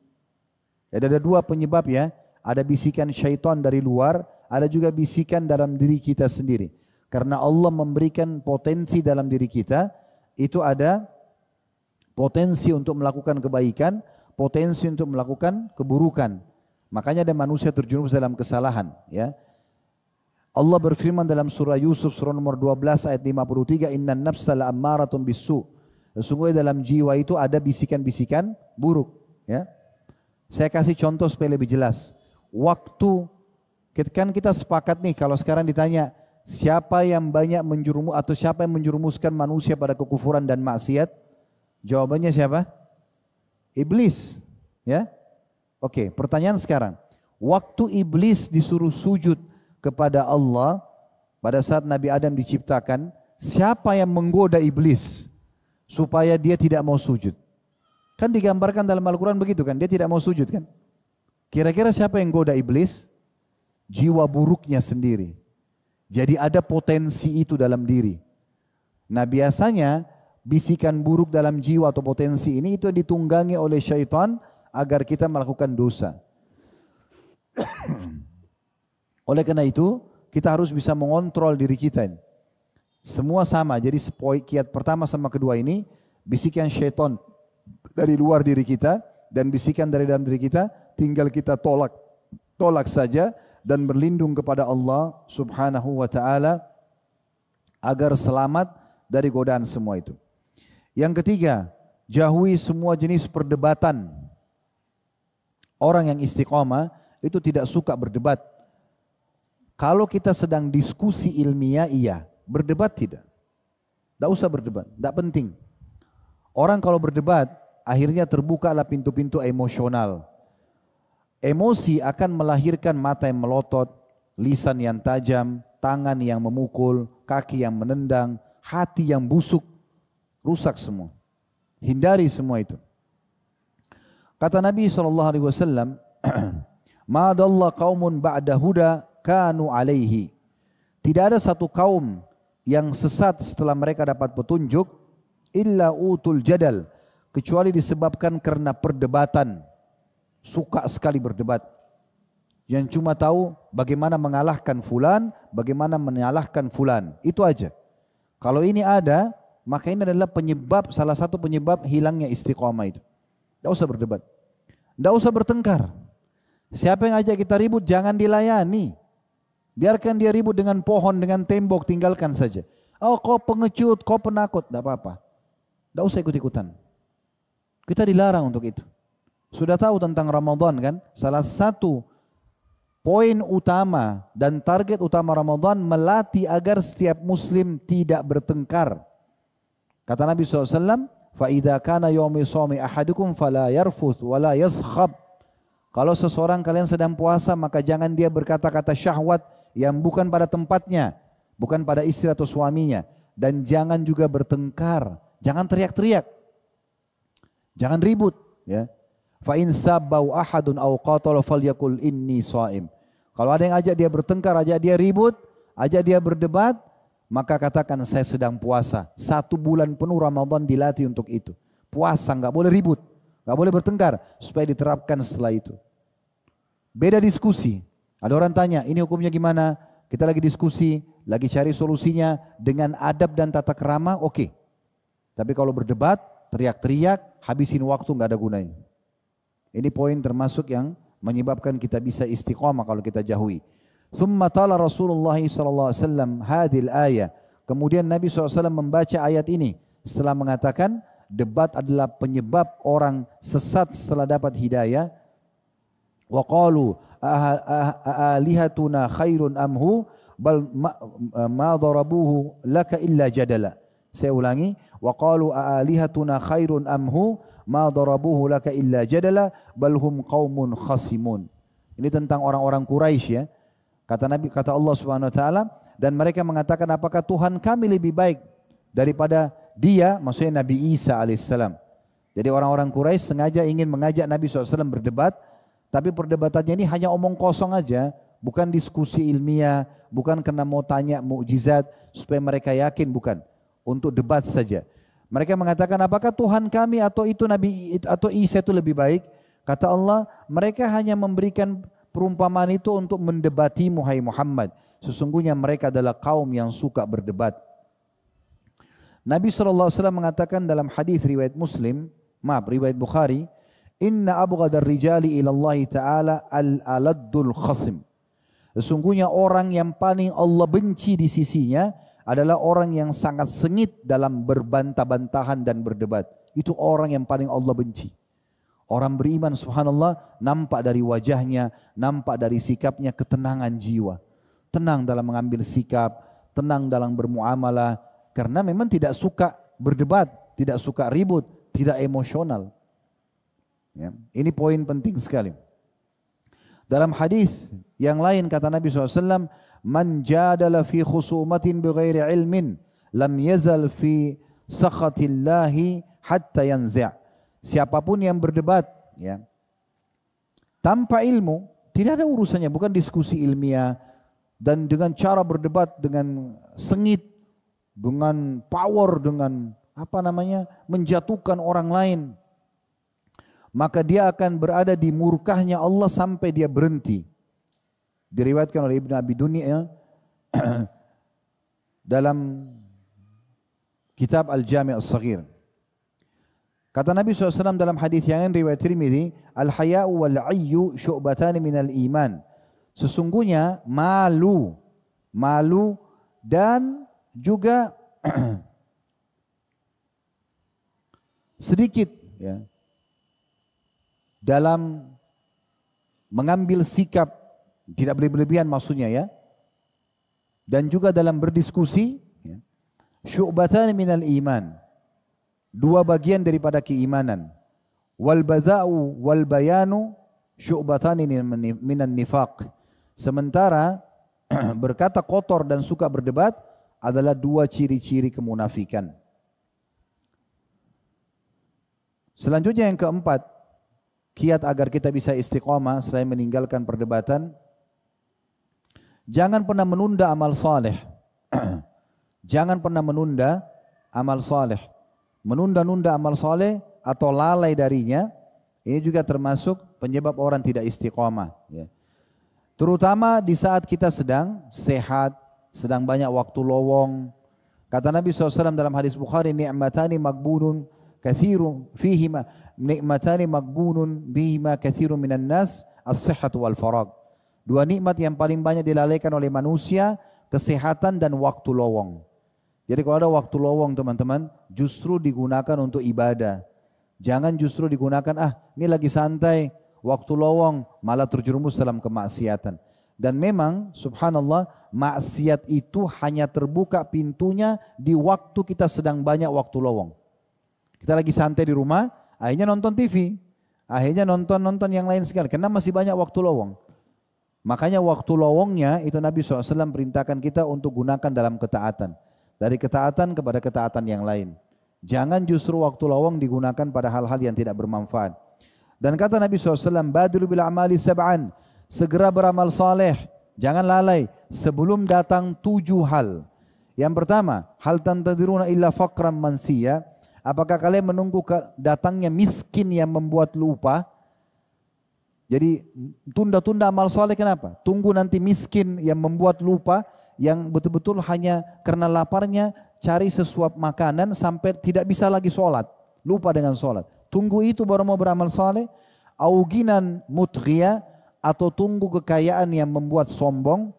Ada dua penyebab ya, ada bisikan syaitan dari luar, ada juga bisikan dalam diri kita sendiri. Karena Allah memberikan potensi dalam diri kita, itu ada potensi untuk melakukan kebaikan, potensi untuk melakukan keburukan. Makanya ada manusia terjerumus dalam kesalahan. Ya. Allah berfirman dalam surah Yusuf surah nomor 12 ayat 53, innan nafsa la'ammaratun bisu. Sesungguhnya dalam jiwa itu ada bisikan-bisikan buruk. Ya. Saya kasih contoh supaya lebih jelas. Waktu kan kita sepakat nih, kalau sekarang ditanya siapa yang banyak atau siapa yang menjerumuskan manusia pada kekufuran dan maksiat, jawabannya siapa? Iblis. Ya. Oke, pertanyaan sekarang. Waktu iblis disuruh sujud kepada Allah pada saat Nabi Adam diciptakan, siapa yang menggoda iblis supaya dia tidak mau sujud? Kan digambarkan dalam Al-Quran begitu kan, dia tidak mau sujud kan? Kira-kira siapa yang goda iblis? Jiwa buruknya sendiri. Jadi ada potensi itu dalam diri. Nah biasanya bisikan buruk dalam jiwa atau potensi ini itu ditunggangi oleh syaitan agar kita melakukan dosa. Oleh karena itu, kita harus bisa mengontrol diri kita. Semua sama, jadi kiat pertama sama kedua ini, bisikan syaitan dari luar diri kita dan bisikan dari dalam diri kita, tinggal kita tolak saja dan berlindung kepada Allah Subhanahu wa taala agar selamat dari godaan semua itu. Yang ketiga, jauhi semua jenis perdebatan. Orang yang istiqomah itu tidak suka berdebat. Kalau kita sedang diskusi ilmiah, iya. Berdebat tidak. Tidak usah berdebat, tidak penting. Orang kalau berdebat, akhirnya terbukalah pintu-pintu emosional. Emosi akan melahirkan mata yang melotot, lisan yang tajam, tangan yang memukul, kaki yang menendang, hati yang busuk. Rusak semua. Hindari semua itu. Kata Nabi SAW, "Ma dalla qaumun ba'da huda kanu alaihi." Tidak ada satu kaum yang sesat setelah mereka dapat petunjuk, illa utul jadal, kecuali disebabkan karena perdebatan. Suka sekali berdebat. Yang cuma tahu bagaimana mengalahkan fulan, bagaimana menyalahkan fulan. Itu aja. Kalau ini ada, maka ini adalah penyebab, salah satu penyebab hilangnya istiqomah itu. Tidak usah berdebat. Tidak usah bertengkar. Siapa yang ajak kita ribut jangan dilayani. Biarkan dia ribut dengan pohon, dengan tembok, tinggalkan saja. Oh kau pengecut, kau penakut. Tidak apa-apa. Tidak usah ikut-ikutan. Kita dilarang untuk itu. Sudah tahu tentang Ramadan kan? Salah satu poin utama dan target utama Ramadan melatih agar setiap muslim tidak bertengkar. Kata Nabi SAW, فَإِذَا كَانَ يَوْمِ صَوْمِ أَحَدُكُمْ فَلَا يَرْفُثْ وَلَا يَصْخَبْ. Kalau seseorang kalian sedang puasa, maka jangan dia berkata-kata syahwat yang bukan pada tempatnya, bukan pada istri atau suaminya, dan jangan juga bertengkar, jangan teriak-teriak, jangan ribut. Ya. فَإِنْ سَبَّوْ أَحَدٌ أَوْ قَاتَلَ فَلْيَقُلْ إِنِّي صَائِمٌ. Kalau ada yang ajak dia bertengkar, ajak dia ribut, ajak dia berdebat, maka katakan saya sedang puasa. 1 bulan penuh Ramadan dilatih untuk itu. Puasa, nggak boleh ribut, nggak boleh bertengkar, supaya diterapkan setelah itu. Beda diskusi. Ada orang tanya, ini hukumnya gimana? Kita lagi diskusi, lagi cari solusinya dengan adab dan tata krama, oke. Tapi kalau berdebat, teriak-teriak, habisin waktu, nggak ada gunanya. Ini poin termasuk yang menyebabkan kita bisa istiqomah kalau kita jauhi. Thumma tala Rasulullah SAW hadhil ayah. Kemudian Nabi SAW membaca ayat ini setelah mengatakan debat adalah penyebab orang sesat setelah dapat hidayah. Wa qalu alihatuna khairun amhu bal ma darabuhu laka illa jadala. Saya ulangi, wa qalu alihatuna khairun amhu ma darabuhu laka illa jadala bal hum qaumun khasimun. Ini tentang orang-orang Quraisy ya. Kata Nabi, kata Allah Subhanahu wa taala, dan mereka mengatakan apakah Tuhan kami lebih baik daripada dia, maksudnya Nabi Isa alaihissalam. Jadi orang-orang Quraisy sengaja ingin mengajak Nabi SAW berdebat, tapi perdebatannya ini hanya omong kosong aja, bukan diskusi ilmiah, bukan karena mau tanya mukjizat supaya mereka yakin, bukan. Untuk debat saja. Mereka mengatakan apakah Tuhan kami atau itu Nabi atau Isa itu lebih baik? Kata Allah, mereka hanya memberikan perumpamaan itu untuk mendebatimu hai Muhammad. Sesungguhnya mereka adalah kaum yang suka berdebat. Nabi SAW mengatakan dalam hadis riwayat Muslim, riwayat Bukhari, Inna abghadar rijali ilallahi ta'ala al-aladdul khasim. Sesungguhnya orang yang paling Allah benci di sisinya adalah orang yang sangat sengit dalam berbantah-bantahan dan berdebat. Itu orang yang paling Allah benci. Orang beriman subhanallah nampak dari wajahnya, nampak dari sikapnya ketenangan jiwa. Tenang dalam mengambil sikap, tenang dalam bermuamalah. Karena memang tidak suka berdebat, tidak suka ribut, tidak emosional. Ya, ini poin penting sekali. Dalam hadis yang lain kata Nabi SAW, Man jadala fi khusumatin bighairi ilmin, lam yazal fi sakhatillahi hatta yanzi'. Siapapun yang berdebat ya, tanpa ilmu, tidak ada urusannya, bukan diskusi ilmiah, dan dengan cara berdebat dengan sengit, dengan power, dengan menjatuhkan orang lain, maka dia akan berada di murkahnya Allah sampai dia berhenti. Diriwayatkan oleh Ibn Abi Dunya dalam kitab Al-Jami' As-Saghir. Kata Nabi SAW dalam hadis yang lain riwayat Tirmidzi, al-haya'u wal-'ayyu syu'batani minal iman. Sesungguhnya malu dan juga sedikit ya, dalam mengambil sikap, tidak berlebihan maksudnya ya, dan juga dalam berdiskusi ya. Syu'batan minal iman, dua bagian daripada keimanan. Wal bada'u wal bayanu syu'batan minan nifaq. Sementara berkata kotor dan suka berdebat adalah dua ciri-ciri kemunafikan. Selanjutnya yang keempat, kiat agar kita bisa istiqamah selain meninggalkan perdebatan, jangan pernah menunda amal saleh. Jangan pernah menunda amal saleh. Menunda-nunda amal saleh atau lalai darinya, ini juga termasuk penyebab orang tidak istiqamah. Ya. Terutama di saat kita sedang sehat, sedang banyak waktu lowong. Kata Nabi SAW dalam hadis Bukhari, ni'matani magbunun kathirun fihima, ni'matani magbunun bihima kathirun minan nas, as-sihhatu wal farag. Dua nikmat yang paling banyak dilalaikan oleh manusia, kesehatan dan waktu lowong. Jadi kalau ada waktu lowong teman-teman, justru digunakan untuk ibadah. Jangan justru digunakan, ini lagi santai, waktu lowong, malah terjerumus dalam kemaksiatan. Dan memang subhanallah, maksiat itu hanya terbuka pintunya di waktu kita sedang banyak waktu lowong. Kita lagi santai di rumah, akhirnya nonton TV, akhirnya nonton yang lain sekali, karena masih banyak waktu lowong. Makanya waktu lowongnya itu Nabi SAW perintahkan kita untuk gunakan dalam ketaatan. Dari ketaatan kepada ketaatan yang lain. Jangan justru waktu lowong digunakan pada hal-hal yang tidak bermanfaat. Dan kata Nabi SAW, badiru bil amali sab'an, segera beramal saleh, jangan lalai sebelum datang 7 hal. Yang pertama, hal tantadiruna illa faqran mansiya, apakah kalian menunggu datangnya miskin yang membuat lupa? Jadi tunda-tunda amal saleh kenapa? Tunggu nanti miskin yang membuat lupa, yang betul-betul hanya karena laparnya cari sesuap makanan sampai tidak bisa lagi sholat, lupa dengan sholat. Tunggu itu baru mau beramal saleh. Auginan mutghiyah, atau tunggu kekayaan yang membuat sombong.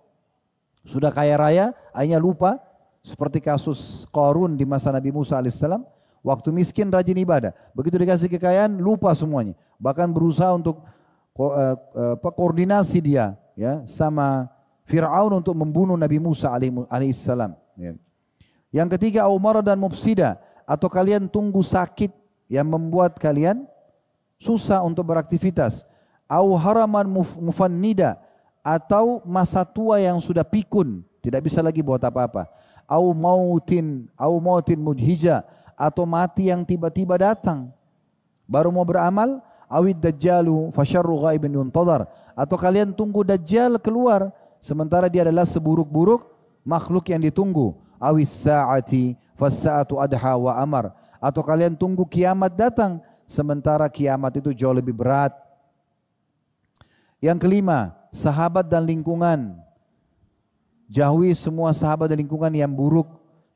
Sudah kaya raya, akhirnya lupa. Seperti kasus Qarun di masa Nabi Musa alaihissalam. Waktu miskin rajin ibadah. Begitu dikasih kekayaan, lupa semuanya. Bahkan berusaha untuk koordinasi dia ya sama Fir'aun untuk membunuh Nabi Musa alaihissalam. Ya. Yang ketiga, Umar dan mufsida, atau kalian tunggu sakit yang membuat kalian susah untuk beraktivitas. Au haraman mufannida, atau masa tua yang sudah pikun, tidak bisa lagi buat apa-apa. Au mautin mudhija, atau mati yang tiba-tiba datang. Baru mau beramal, awid dajjalu fasyarru ghaibin yuntadhar, atau kalian tunggu dajjal keluar sementara dia adalah seburuk-buruk makhluk yang ditunggu. Awis sa'ati fas-sa'atu adha wa amar, atau kalian tunggu kiamat datang sementara kiamat itu jauh lebih berat. Yang kelima, sahabat dan lingkungan. Jauhi semua sahabat dan lingkungan yang buruk.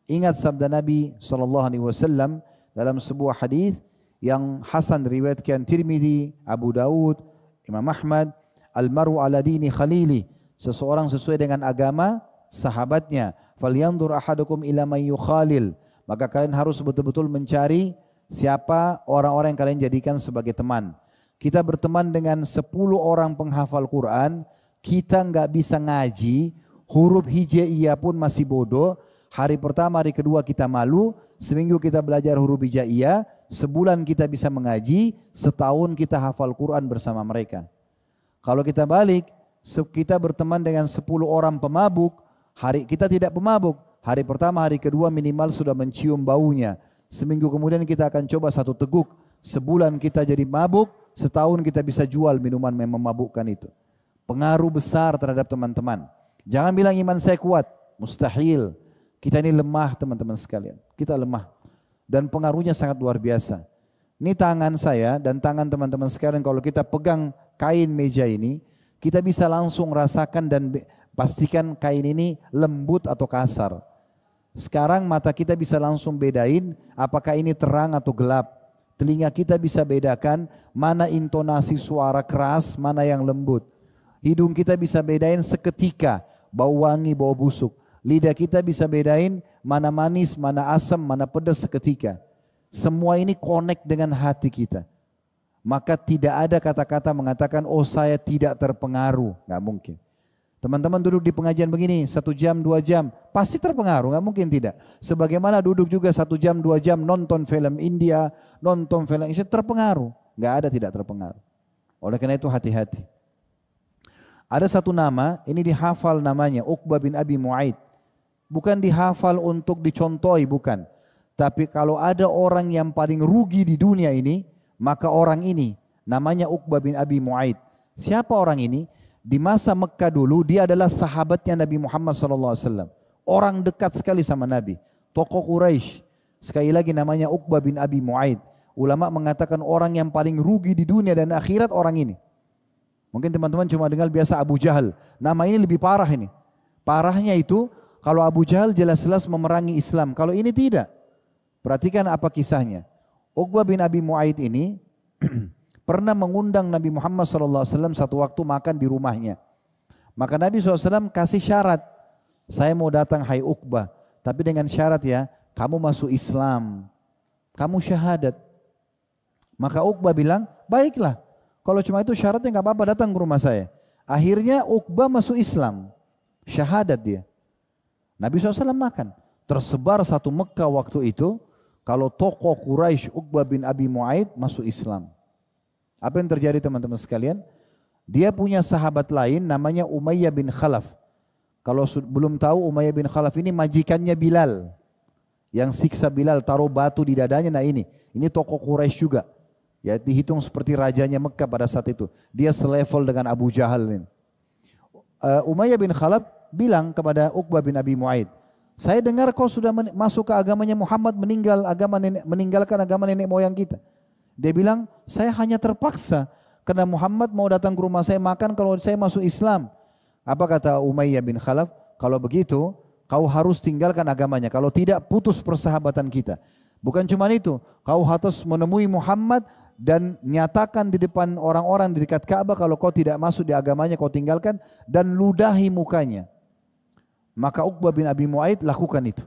Ingat sabda Nabi SAW dalam sebuah hadis yang hasan riwayatkan Tirmidzi, Abu Daud, Imam Ahmad, al-maru ala dini khalili, seseorang sesuai dengan agama sahabatnya. Falyanzur ahadukum ila man yukhalil, maka kalian harus betul-betul mencari siapa orang-orang yang kalian jadikan sebagai teman. Kita berteman dengan 10 orang penghafal Quran, kita nggak bisa ngaji, huruf hijaiyah pun masih bodoh. Hari pertama, hari kedua kita malu, seminggu kita belajar huruf hijaiyah, sebulan kita bisa mengaji, setahun kita hafal Quran bersama mereka. Kalau kita balik, kita berteman dengan 10 orang pemabuk, hari kita tidak pemabuk, hari pertama, hari kedua minimal sudah mencium baunya. Seminggu kemudian kita akan coba 1 teguk, sebulan kita jadi mabuk, setahun kita bisa jual minuman yang memabukkan itu. Pengaruh besar terhadap teman-teman. Jangan bilang iman saya kuat, mustahil. Kita ini lemah teman-teman sekalian, kita lemah. Dan pengaruhnya sangat luar biasa. Ini tangan saya dan tangan teman-teman sekalian, kalau kita pegang kain meja ini, kita bisa langsung rasakan dan pastikan kain ini lembut atau kasar. Sekarang mata kita bisa langsung bedain apakah ini terang atau gelap. Telinga kita bisa bedakan mana intonasi suara keras, mana yang lembut. Hidung kita bisa bedain seketika bau wangi, bau busuk. Lidah kita bisa bedain mana manis, mana asam, mana pedas seketika. Semua ini connect dengan hati kita. Maka tidak ada kata-kata mengatakan, oh saya tidak terpengaruh. Nggak mungkin. Teman-teman duduk di pengajian begini 1 jam, 2 jam, pasti terpengaruh, nggak mungkin tidak. Sebagaimana duduk juga 1 jam, 2 jam nonton film India, nonton film Indonesia, terpengaruh. Nggak ada tidak terpengaruh. Oleh karena itu hati-hati. Ada satu nama, ini dihafal namanya, Uqbah bin Abi Mu'aid. Bukan dihafal untuk dicontohi, bukan. Tapi kalau ada orang yang paling rugi di dunia ini, maka orang ini namanya Uqbah bin Abi Mu'aid. Siapa orang ini? Di masa Mekah dulu dia adalah sahabatnya Nabi Muhammad SAW. Orang dekat sekali sama Nabi. Tokoh Quraisy. Sekali lagi namanya Uqbah bin Abi Mu'aid. Ulama mengatakan orang yang paling rugi di dunia dan akhirat orang ini. Mungkin teman-teman cuma dengar biasa Abu Jahal. Nama ini lebih parah ini. Parahnya itu kalau Abu Jahal jelas-jelas memerangi Islam. Kalau ini tidak. Perhatikan apa kisahnya. Uqbah bin Abi Mu'aid ini pernah mengundang Nabi Muhammad SAW satu waktu makan di rumahnya. Maka Nabi SAW kasih syarat. Saya mau datang hai Uqbah. Tapi dengan syarat ya, kamu masuk Islam. Kamu syahadat. Maka Uqbah bilang, baiklah. Kalau cuma itu syaratnya nggak apa-apa datang ke rumah saya. Akhirnya Uqbah masuk Islam. Syahadat dia. Nabi SAW makan. Tersebar satu Mekah waktu itu. Kalau tokoh Quraisy Uqbah bin Abi Mu'aid masuk Islam. Apa yang terjadi teman-teman sekalian? Dia punya sahabat lain namanya Umayyah bin Khalaf. Kalau belum tahu Umayyah bin Khalaf ini majikannya Bilal. Yang siksa Bilal taruh batu di dadanya. Nah ini tokoh Quraisy juga. Ya dihitung seperti rajanya Mekah pada saat itu. Dia selevel dengan Abu Jahal ini. Umayyah bin Khalaf bilang kepada Uqbah bin Abi Mu'aid, saya dengar kau sudah masuk ke agamanya Muhammad, meninggalkan agama nenek moyang kita. Dia bilang, saya hanya terpaksa karena Muhammad mau datang ke rumah saya makan kalau saya masuk Islam. Apa kata Umayyah bin Khalaf? Kalau begitu, kau harus tinggalkan agamanya. Kalau tidak, putus persahabatan kita. Bukan cuma itu, kau harus menemui Muhammad dan nyatakan di depan orang-orang di dekat Ka'bah kalau kau tidak masuk di agamanya, kau tinggalkan dan ludahi mukanya. Maka Uqbah bin Abi Mu'aid lakukan itu.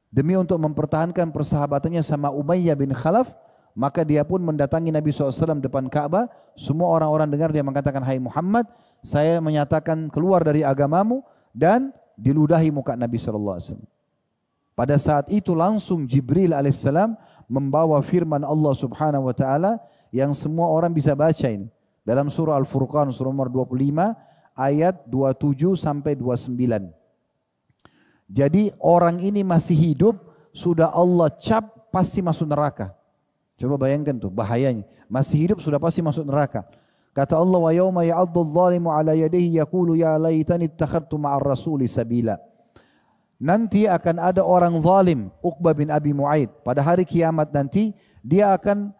Demi untuk mempertahankan persahabatannya sama Umayyah bin Khalaf, maka dia pun mendatangi Nabi SAW depan Ka'bah. Semua orang-orang dengar dia mengatakan, hai Muhammad, saya menyatakan keluar dari agamamu, dan diludahi muka Nabi SAW. Pada saat itu langsung Jibril alaihissalam membawa firman Allah Subhanahu wa taala yang semua orang bisa baca ini. Dalam surah Al-Furqan surah nomor 25 ayat 27 sampai 29. Jadi orang ini masih hidup, sudah Allah cap pasti masuk neraka. Coba bayangkan tuh bahayanya. Masih hidup sudah pasti masuk neraka. Kata Allah, wa yauma ya'addu adh-dhalimu 'ala yadayhi yaqulu ya laitani ittakhadtu ma'ar rasuli sabila. Nanti akan ada orang zalim, Uqbah bin Abi Mu'aid. Pada hari kiamat nanti dia akan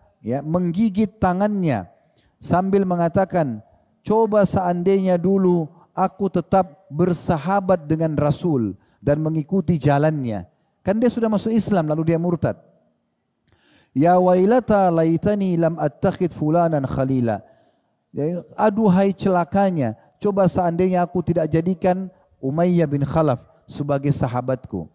menggigit tangannya sambil mengatakan, coba seandainya dulu aku tetap bersahabat dengan Rasul dan mengikuti jalannya. Kan dia sudah masuk Islam lalu dia murtad. Ya wailata laitani lam attakhid fulanan khalila. Aduhai celakanya, coba seandainya aku tidak jadikan Umayyah bin Khalaf sebagai sahabatku.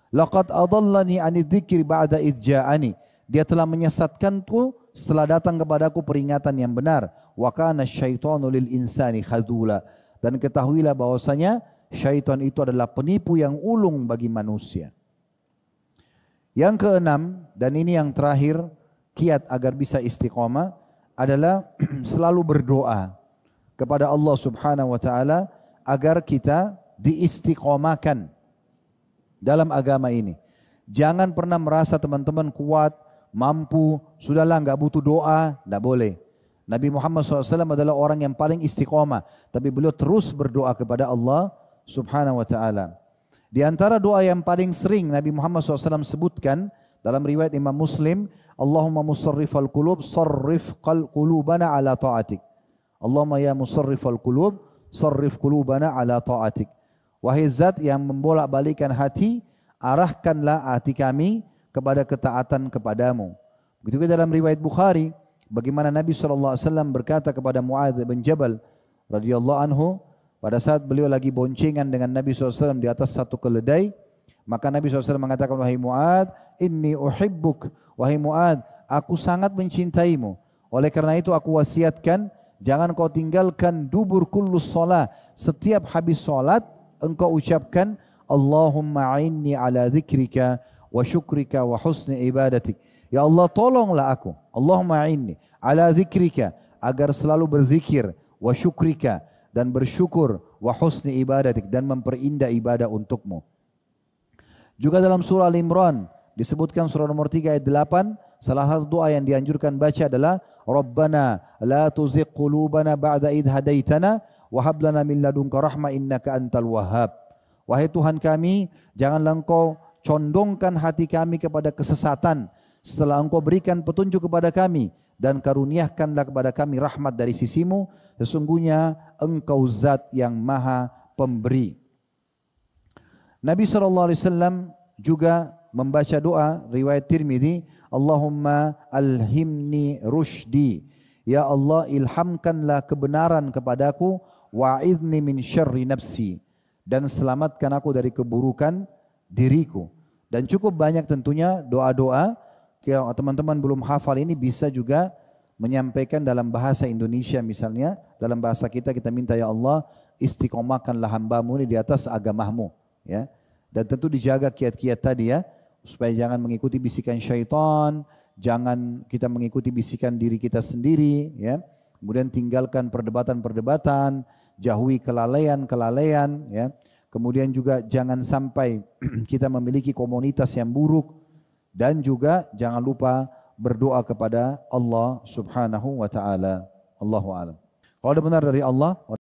Laqad adallani anid dzikri ba'da idh ja'ani. Dia telah menyesatkanku setelah datang kepadaku peringatan yang benar. Wa kana syaitanu lil insani khadula. Dan ketahuilah bahwasanya syaitan itu adalah penipu yang ulung bagi manusia. Yang keenam, dan ini yang terakhir, kiat agar bisa istiqomah adalah selalu berdoa kepada Allah Subhanahu wa taala agar kita diistiqomahkan dalam agama ini. Jangan pernah merasa teman-teman kuat, mampu, sudahlah enggak butuh doa, enggak boleh. Nabi Muhammad SAW adalah orang yang paling istiqomah, tapi beliau terus berdoa kepada Allah Subhanahu wa taala. Di antara doa yang paling sering Nabi Muhammad SAW sebutkan dalam riwayat Imam Muslim, Allahumma musarrifal qulub sarrif qulubana ala ta'atik. Allahumma ya musarrifal qulub sarrif qulubana ala ta'atik. Wahai zat yang membolak-balikan hati, arahkanlah hati kami kepada ketaatan kepadamu. Begitu juga dalam riwayat Bukhari, bagaimana Nabi SAW berkata kepada Mu'adz bin Jabal radhiyallahu anhu, pada saat beliau lagi boncengan dengan Nabi SAW di atas satu keledai, maka Nabi SAW mengatakan, wahai Mu'ad, inni uhibbuk, wahai Mu'ad, aku sangat mencintaimu. Oleh karena itu aku wasiatkan, jangan kau tinggalkan dubur kullus salat. Setiap habis salat, engkau ucapkan, Allahumma a'inni ala dzikrika wa syukrika wa husni ibadatik. Ya Allah, tolonglah aku. Allahumma a'inni ala dzikrika, agar selalu berzikir, wa syukrika, dan bersyukur, wa husni ibadatik, dan memperindah ibadah untukmu. Juga dalam surah Al-Imran disebutkan surah nomor 3 ayat 8, salah satu doa yang dianjurkan baca adalah Rabbana la tuzigh qulubana ba'da idh hadaitana wa hab lana min ladunka rahmah innaka antal wahhab. Wahai Tuhan kami, janganlah Engkau condongkan hati kami kepada kesesatan setelah Engkau berikan petunjuk kepada kami, dan karuniakanlah kepada kami rahmat dari sisimu, sesungguhnya Engkau zat yang maha pemberi. Nabi SAW juga membaca doa riwayat Tirmidzi, Allahumma alhimni rushdi, ya Allah ilhamkanlah kebenaran kepadaku, wa'idni min syarri nafsi, dan selamatkan aku dari keburukan diriku. Dan cukup banyak tentunya doa-doa. Kalau teman-teman belum hafal ini bisa juga menyampaikan dalam bahasa Indonesia misalnya. Dalam bahasa kita minta, ya Allah istiqomahkanlah hambamu ini di atas agamamu. Ya. Dan tentu dijaga kiat-kiat tadi ya. Supaya jangan mengikuti bisikan syaitan. Jangan kita mengikuti bisikan diri kita sendiri. Ya. Kemudian tinggalkan perdebatan-perdebatan. Jauhi kelalaian-kelalaian. Ya. Kemudian juga jangan sampai kita memiliki komunitas yang buruk. Dan juga jangan lupa berdoa kepada Allah Subhanahu wa taala. Allahu a'lam. Kalau ada benar dari Allah